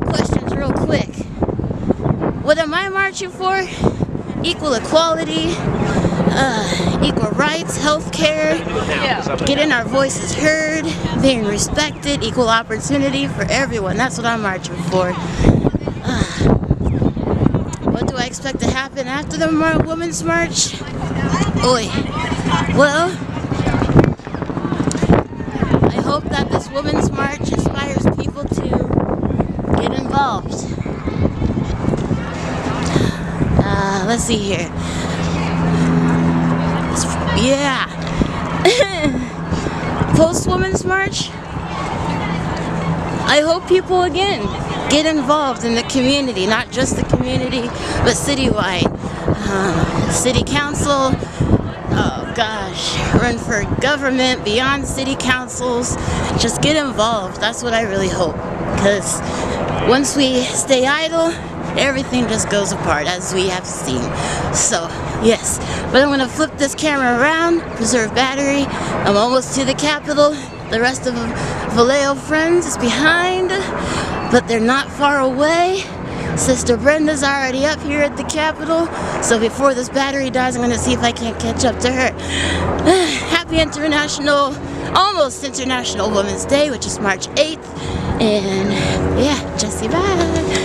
questions real quick. What am I marching for? Equal equality, equal rights, health care, getting our voices heard, being respected, equal opportunity for everyone. That's what I'm marching for. What do I expect to happen after the Women's March? Oi. Well, I hope that this Women's March inspires people to get involved. Let's see here. Yeah. Post-Women's March, I hope people again get involved in the community, not just the community, but citywide. City council, oh gosh, run for government, beyond city councils, just get involved. That's what I really hope, because once we stay idle, everything just goes apart, as we have seen. So, yes, but I'm gonna flip this camera around, preserve battery. I'm almost to the Capitol. The rest of Vallejo friends is behind, but they're not far away. Sister Brenda's already up here at the Capitol, so before this battery dies, I'm gonna see if I can't catch up to her. Happy almost International Women's Day, which is March 8th, and yeah, Jessie, bye.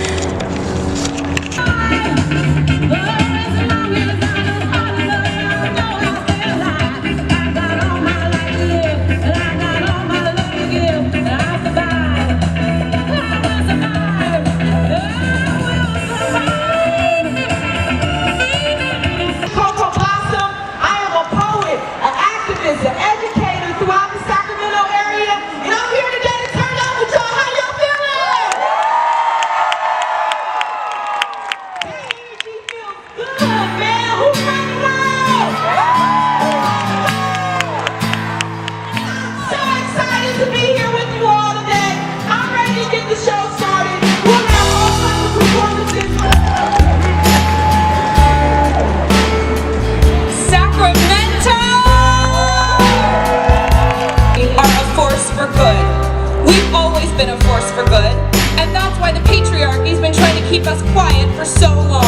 Keep us quiet for so long.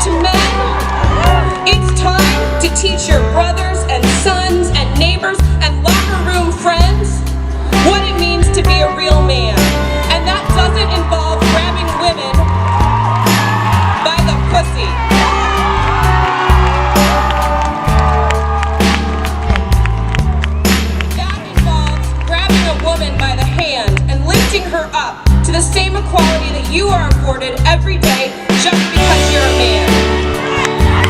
To men, it's time to teach your brothers and sons and neighbors and locker room friends what it means to be a real man. And that doesn't involve grabbing women by the pussy. That involves grabbing a woman by the hand and lifting her up to the same equality that you are afforded every day just because you're a man.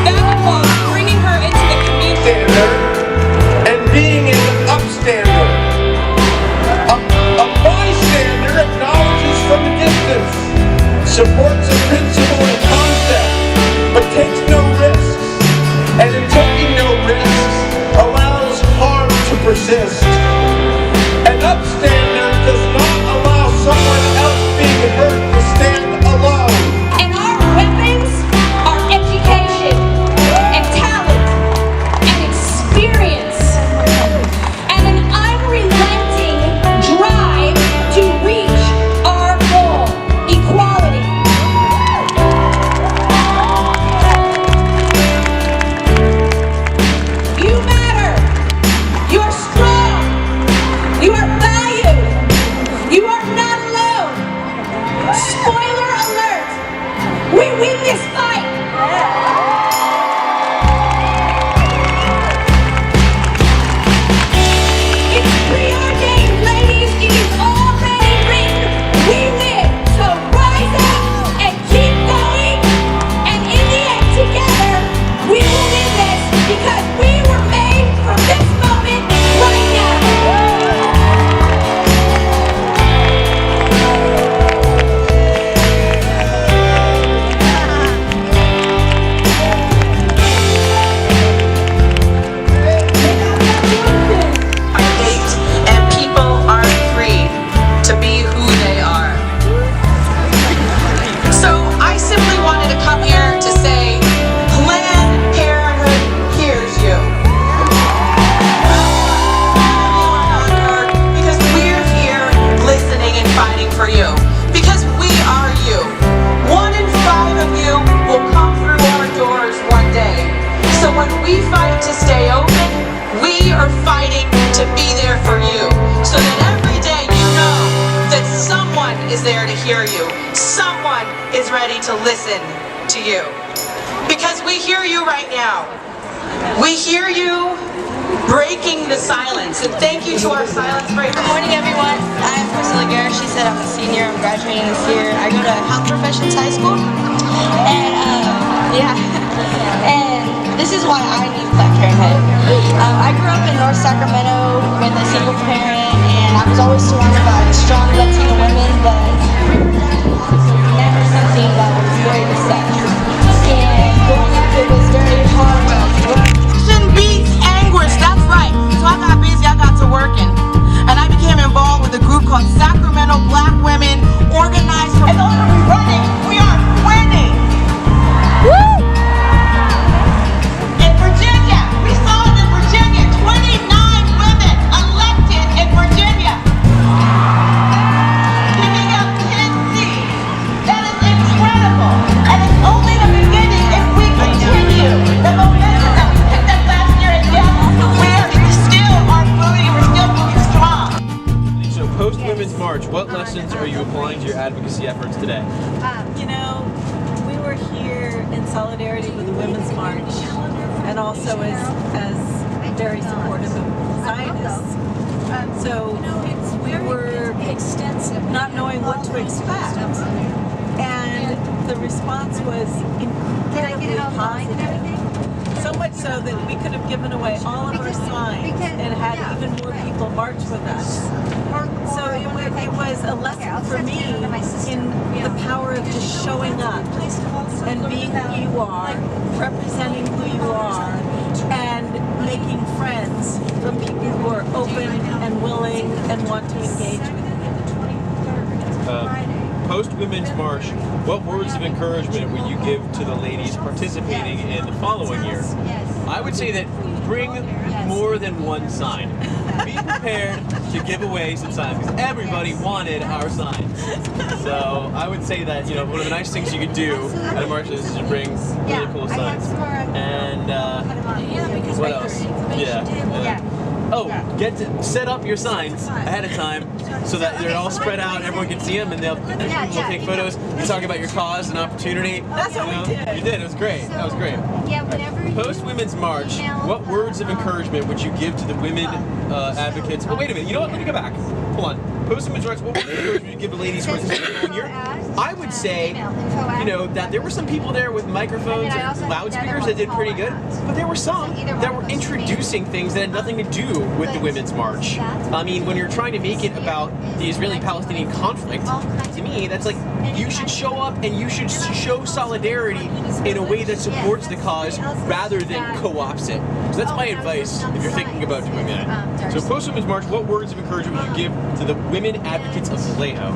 That involves bringing her into the community and being an upstander. A bystander acknowledges from a distance, supports a principle and concept, but takes no risks, and in taking no risks, allows harm to persist. An upstander does not allow someone else being hurt to stand alone. And our weapons are education and talent to listen to you. Because we hear you right now. We hear you breaking the silence. And thank you to our silence breakers. Good morning, everyone. I'm Priscilla Garrett. She said I'm a senior. I'm graduating this year. I go to Health Professions High School. And, and this is why I need Planned Parenthood. I grew up in North Sacramento with a single parent, and I was always surrounded by strong Latino women, but reproductive health was never something that was very discussed. And growing up, it was very hard to learn. Beats anguish, that's right. So I got busy, I got to working. And I became involved with a group called Sacramento Black Women Organized for... And although we're running, we are winning. Woo! In Virginia, we saw it in Virginia, 29 women elected in Virginia. Giving up 10 seats. That is incredible. And it's only the beginning if we continue the momentum that we picked up last year in Dallas. We still are moving, we're still moving strong. So post-Women's March, what lessons are you applying to your advocacy efforts today? You know, we were here in solidarity with the Women's March and also as very supportive of Zionists. So we were not knowing what to expect. And the response was incredibly positive. So much so that we could have given away all of our signs and had even more people march with us. So it was a lesson for me in the power of just showing up and being who you are, representing who you are, and making friends from people who are open and willing and want to engage with you. Post-Women's March, what words of encouragement would you give to the ladies participating in the following year? I would say that bring more than one sign. Be prepared to give away some signs, because everybody wanted our signs. So I would say that, you know, one of the nice things you could do at a march is to bring really cool signs. And what else? Get to set up your signs ahead of time so that they're all spread out, everyone can see them, and people will take photos. You talk about your cause and opportunity. That's what we did. You did. It was great. That was great. Post-Women's March, what words of encouragement would you give to the women advocates? Oh, wait a minute. You know what? Let me go back. Hold on. Post-Women's March, what words of encouragement would you give the ladies participating here? I would say, you know, that there were some people there with microphones and loudspeakers that did pretty good, but there were some that were introducing things that had nothing to do with the Women's March. I mean, when you're trying to make it about the Israeli-Palestinian conflict, to me, that's like, you should show up and you should show solidarity in a way that supports the cause rather than co-ops it. So that's my advice if you're thinking about doing that. So post-Women's March, what words of encouragement would you give to the women advocates of Vallejo?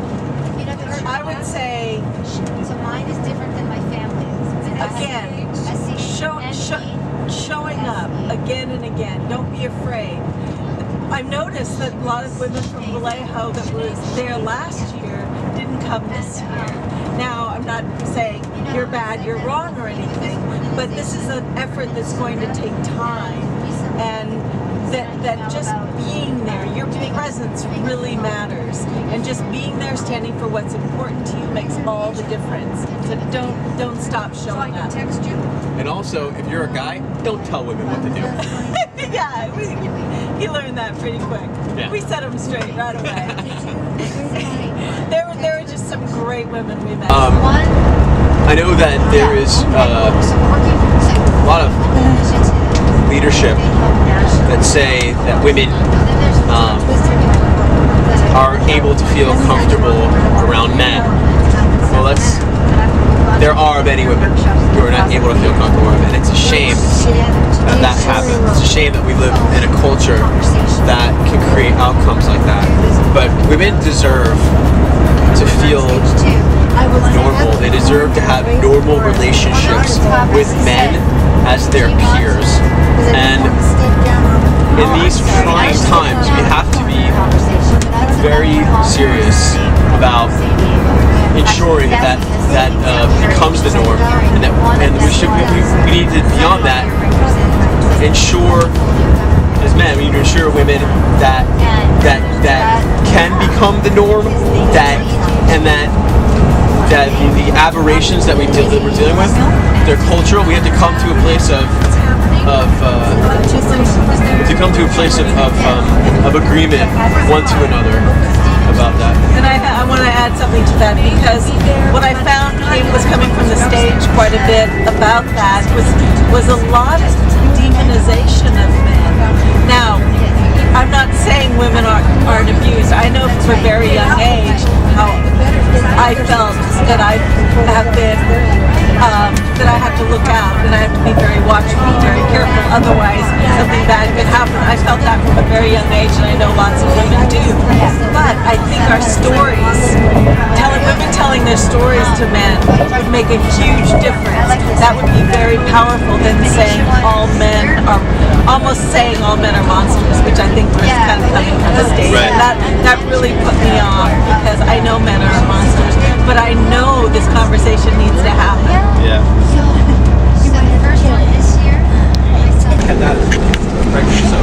I would say, so mine is different than my family's. Again, showing up again and again. Don't be afraid. I've noticed that a lot of women from Vallejo that were there last year didn't come this year. Now, I'm not saying you're bad, you're wrong or anything, but this is an effort that's going to take time, and that just being there, your presence really matters, and just being there, standing for what's important to you makes all the difference. So don't stop showing up. And also, if you're a guy, don't tell women what to do. Yeah, he learned that pretty quick. Yeah. We set him straight right away. There were just some great women we met. I know that there is a lot of leadership that say that women are able to feel comfortable around men. Well, there are many women who are not able to feel comfortable around men. It's a shame that happens. It's a shame that we live in a culture that can create outcomes like that. But women deserve to feel normal. They deserve to have normal relationships with men as their peers. And in these trying times, we have to be very serious about ensuring that becomes the norm, and we need to, beyond that, ensure as men, we need to ensure women that can become the norm, and that that the aberrations that we're dealing with, they're cultural. We have to come to a place of agreement one to another about that. And I want to add something to that, because what I found was coming from the stage quite a bit about that was a lot of demonization of men. Now, I'm not saying women aren't abused. I know from a very young age how I felt that I have been, that I have to look out and I have to be very watchful, very careful, otherwise something bad could happen. I felt that from a very young age, and I know lots of women do. But I think our stories, women telling their stories to men would make a huge difference. That would be very powerful than saying all men are, almost saying all men are monsters, which I think was kind of coming from the stage. Right. And that really put me off, because I know men are monsters, but I know this conversation needs to happen. Yeah. Had that right, so.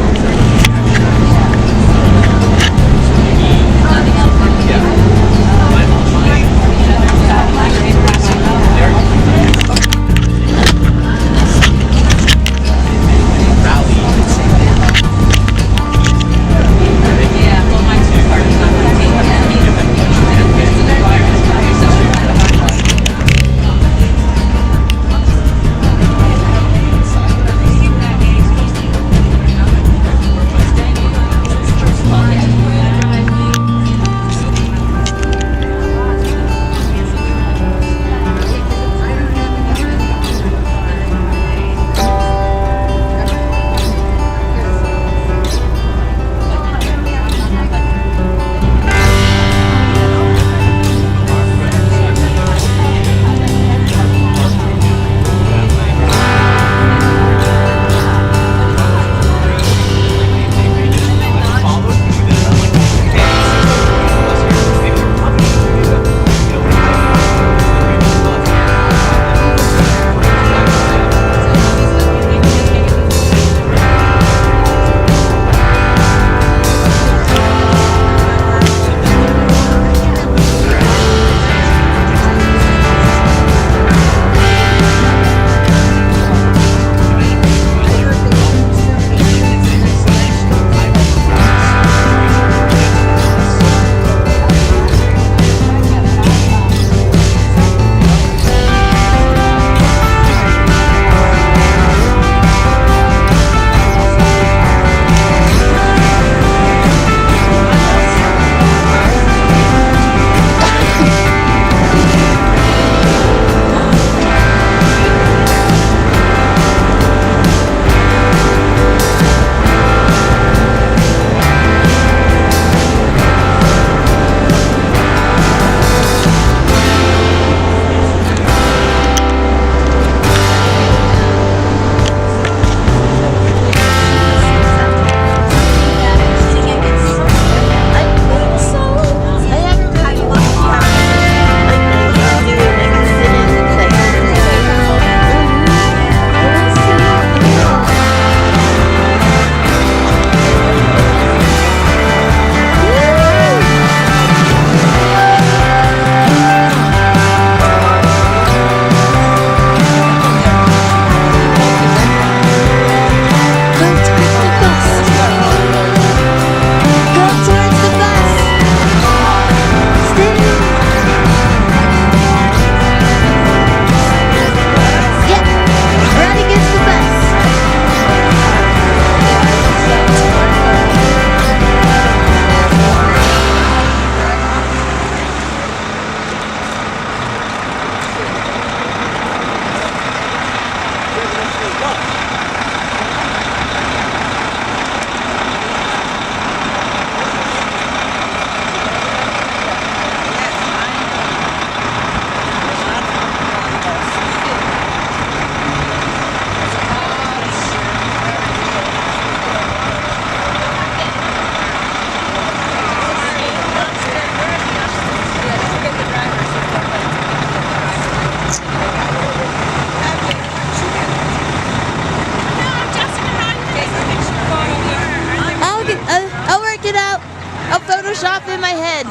Photoshop in my head.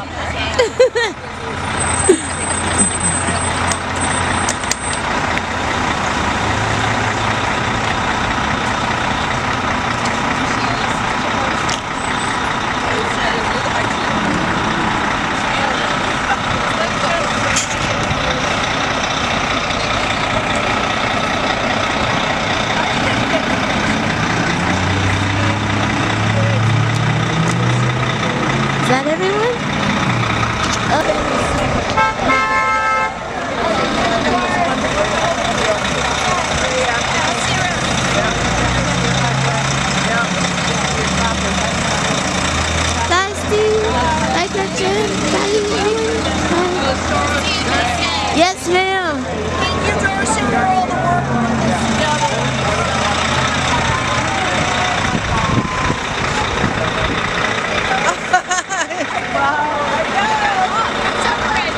that everyone? Bye, Steve. Bye, Gretchen. Bye, Ellen. Yes, ma'am. Thank you, Darcy, for all the work on this together.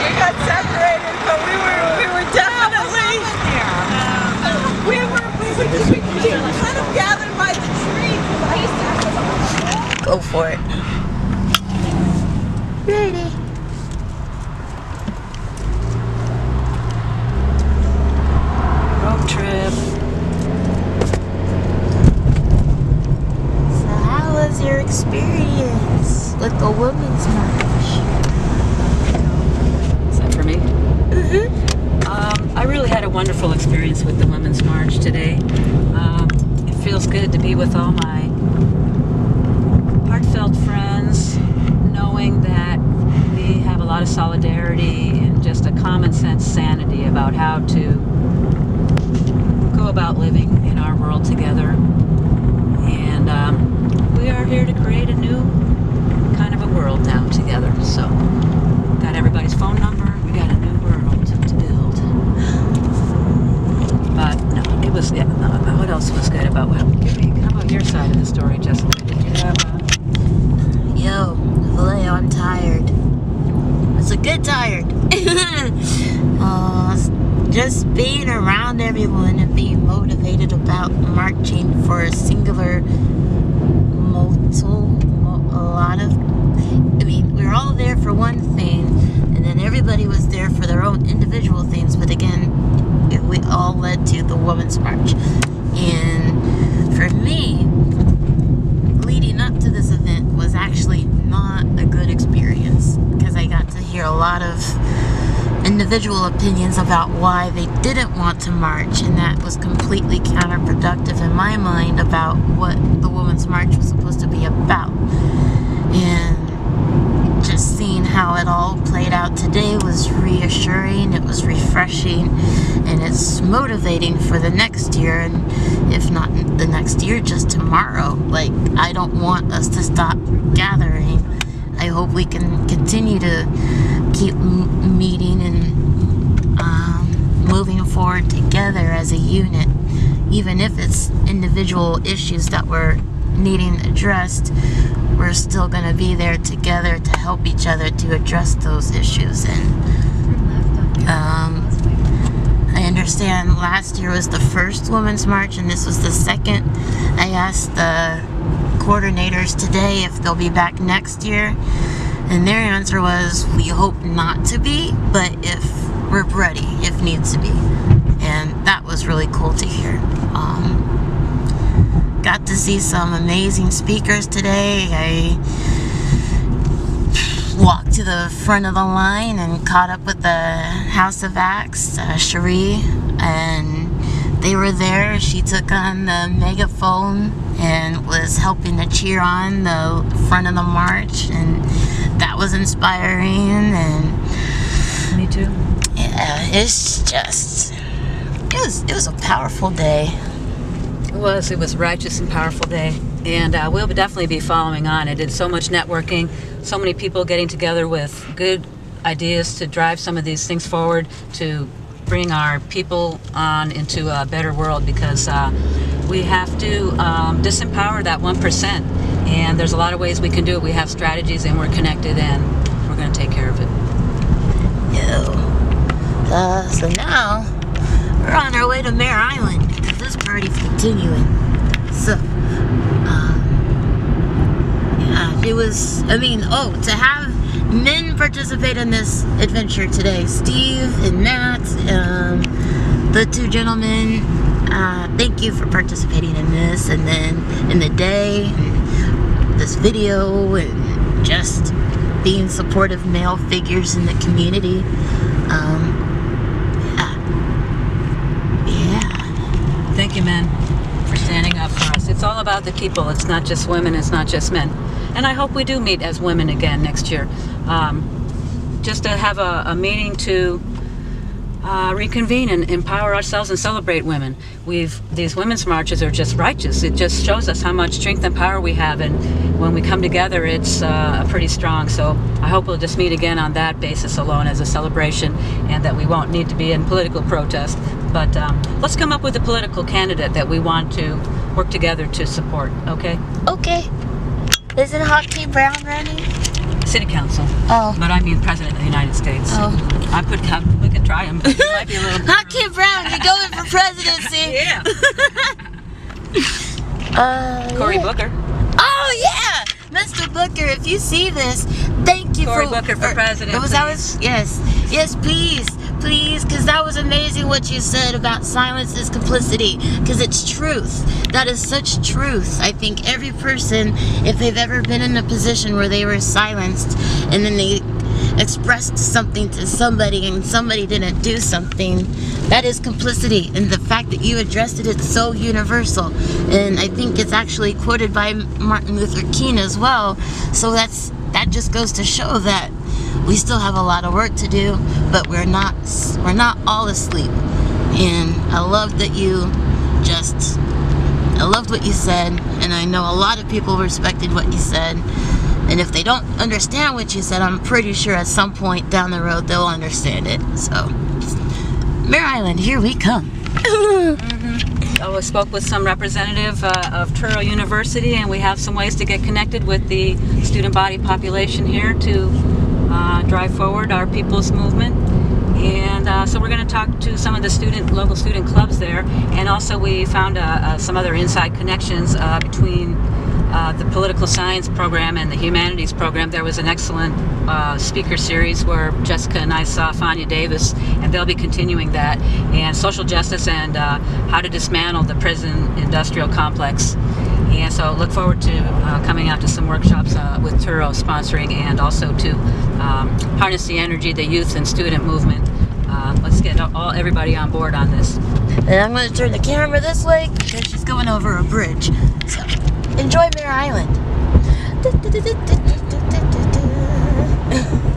We got separated, but we were definitely we kind of gathered by the tree. Go for it. Ready. Road trip. So how was your experience with the Women's March? Is that for me? I really had a wonderful experience with the Women's March today. It feels good to be with all my heartfelt friends, knowing that we have a lot of solidarity and just a common sense sanity about how to go about living in our world together. And we are here to create a new kind of a world now together. So, got everybody's phone number. We got a new world to build. But no, it was. Yeah, no, what else was good about? Well, how about your side of the story, Jessica? Did you have Yo, Vallejo, I'm tired. It's a good tired. Just being around everyone and being motivated about marching for a singular we're all there for one thing, and then everybody was there for their own individual things, but again, we all led to the Women's March. And for me, leading up to this event was actually not a good experience, because I got to hear a lot of individual opinions about why they didn't want to march, and that was completely counterproductive in my mind about what the Women's March was supposed to be about. And just seeing how it all played out today was reassuring, it was refreshing, and it's motivating for the next year, and if not the next year, just tomorrow. Like, I don't want us to stop gathering. I hope we can continue to keep meeting and moving forward together as a unit, even if it's individual issues that we're needing addressed. We're still going to be there together to help each other to address those issues. And I understand last year was the first Women's March and this was the second. I asked the coordinators today if they'll be back next year, and their answer was, we hope not to be, but if we're ready, if needs to be. And that was really cool to hear. Got to see some amazing speakers today. I walked to the front of the line and caught up with the House of Acts, Cherie, and they were there. She took on the megaphone and was helping to cheer on the front of the march, and that was inspiring. And me too. Yeah, it's just it was a powerful day. It was a righteous and powerful day, and we'll definitely be following on. It did so much networking, so many people getting together with good ideas to drive some of these things forward, to bring our people on into a better world, because we have to disempower that 1%, and there's a lot of ways we can do it. We have strategies, and we're connected, and we're going to take care of it. So now we're on our way to Mare Island, because this party's continuing. So, yeah, it was, to have men participate in this adventure today, Steve and Matt, the two gentlemen, thank you for participating in this, and then in the day, and this video, and just being supportive male figures in the community. Thank you, men, for standing up for us. It's all about the people. It's not just women. It's not just men. And I hope we do meet as women again next year. Just to have a meeting to reconvene and empower ourselves and celebrate women. These women's marches are just righteous. It just shows us how much strength and power we have, and when we come together, it's pretty strong. So I hope we'll just meet again on that basis alone as a celebration, and that we won't need to be in political protest. But let's come up with a political candidate that we want to work together to support, okay? Okay. Isn't Hockey Brown running? City Council. Oh. But I mean President of the United States. Oh. We could try him, but he might be a little... Hockey Brown, you're going for presidency. Yeah. Cory Booker. Oh, yeah. Mr. Booker, if you see this, thank you Cory Booker for president, Yes, please, because that was amazing what you said about silence is complicity, because it's truth. That is such truth. I think every person, if they've ever been in a position where they were silenced and then they expressed something to somebody and somebody didn't do something, that is complicity. And the fact that you addressed it, it's so universal. And I think it's actually quoted by Martin Luther King as well. So that just goes to show that we still have a lot of work to do, but we're not all asleep. And I loved that I loved what you said, and I know a lot of people respected what you said. And if they don't understand what you said, I'm pretty sure at some point down the road they'll understand it. So, Mare Island, here we come. I spoke with some representative of Truro University, and we have some ways to get connected with the student body population here to drive forward our people's movement. And so we're going to talk to some of the local student clubs there, and also we found some other inside connections between the political science program and the humanities program. There was an excellent speaker series where Jessica and I saw Fania Davis, and they'll be continuing that, and social justice and how to dismantle the prison industrial complex. And so look forward to coming out to some workshops with Truro sponsoring, and also to harness the energy, the youth and student movement. Let's get everybody on board on this. And I'm going to turn the camera this way because she's going over a bridge. So enjoy Mare Island.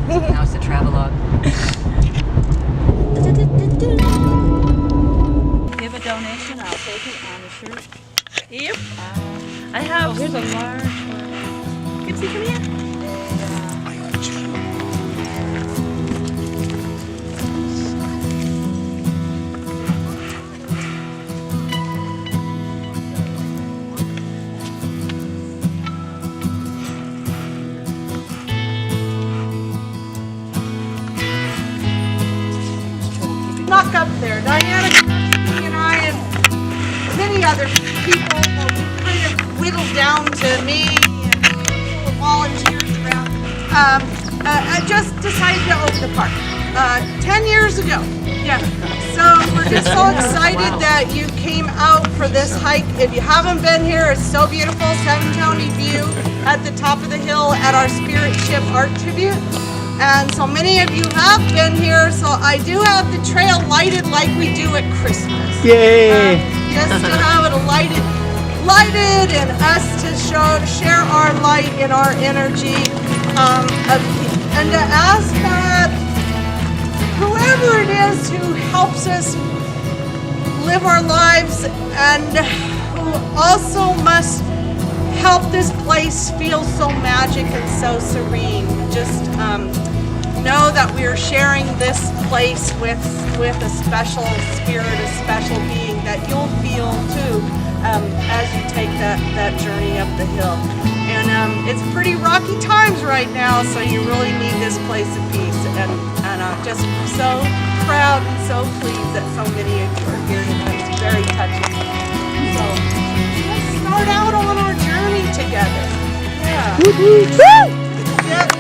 Now it's the travelogue. Give a donation, I'll take it on a shirt. Yep. I have. Oh, here's a large one. Gibsy, come here. Snuck up there. Diana and I and many other people, we kind of whittled down to me and the volunteers around. I just decided to open the park 10 years ago. Yeah. So we're just so excited that you came out for this hike. If you haven't been here, it's so beautiful. Seven County view at the top of the hill at our Spirit Ship Art Tribute. And so many of you have been here, so I do have the trail lighted like we do at Christmas. Yay! Just to have it lighted and us to share our light and our energy and to ask that whoever it is who helps us live our lives and who also must help this place feel so magic and so serene, just know that we are sharing this place with a special spirit, a special being that you'll feel too as you take that journey up the hill. And it's pretty rocky times right now, so you really need this place of peace. And I'm just so proud and so pleased that so many of you are here tonight. It's very touching. So let's start out on our journey together. Yeah. Woo! Yep.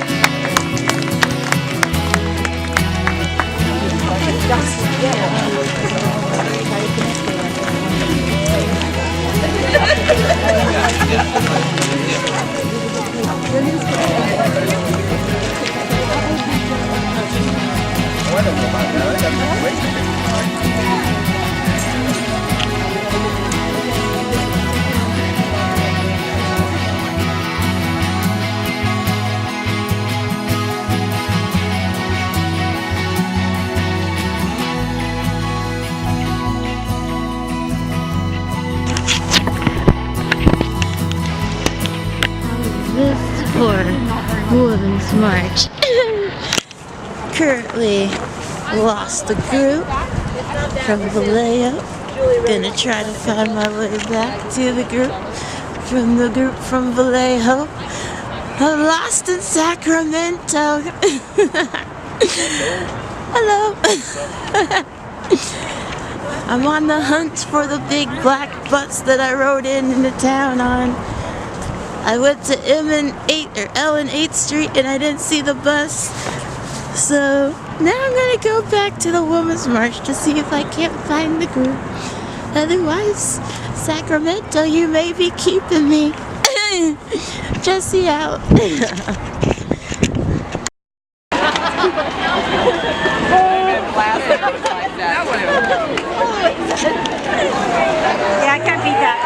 for Women's March. Currently lost the group from Vallejo. Gonna try to find my way back to the group from Vallejo. I'm lost in Sacramento. Hello. I'm on the hunt for the big black bus that I rode into town on. I went to L and 8th Street and I didn't see the bus. So now I'm gonna go back to the Women's March to see if I can't find the group. Otherwise, Sacramento, you may be keeping me. Jesse out. Yeah, I can't beat that.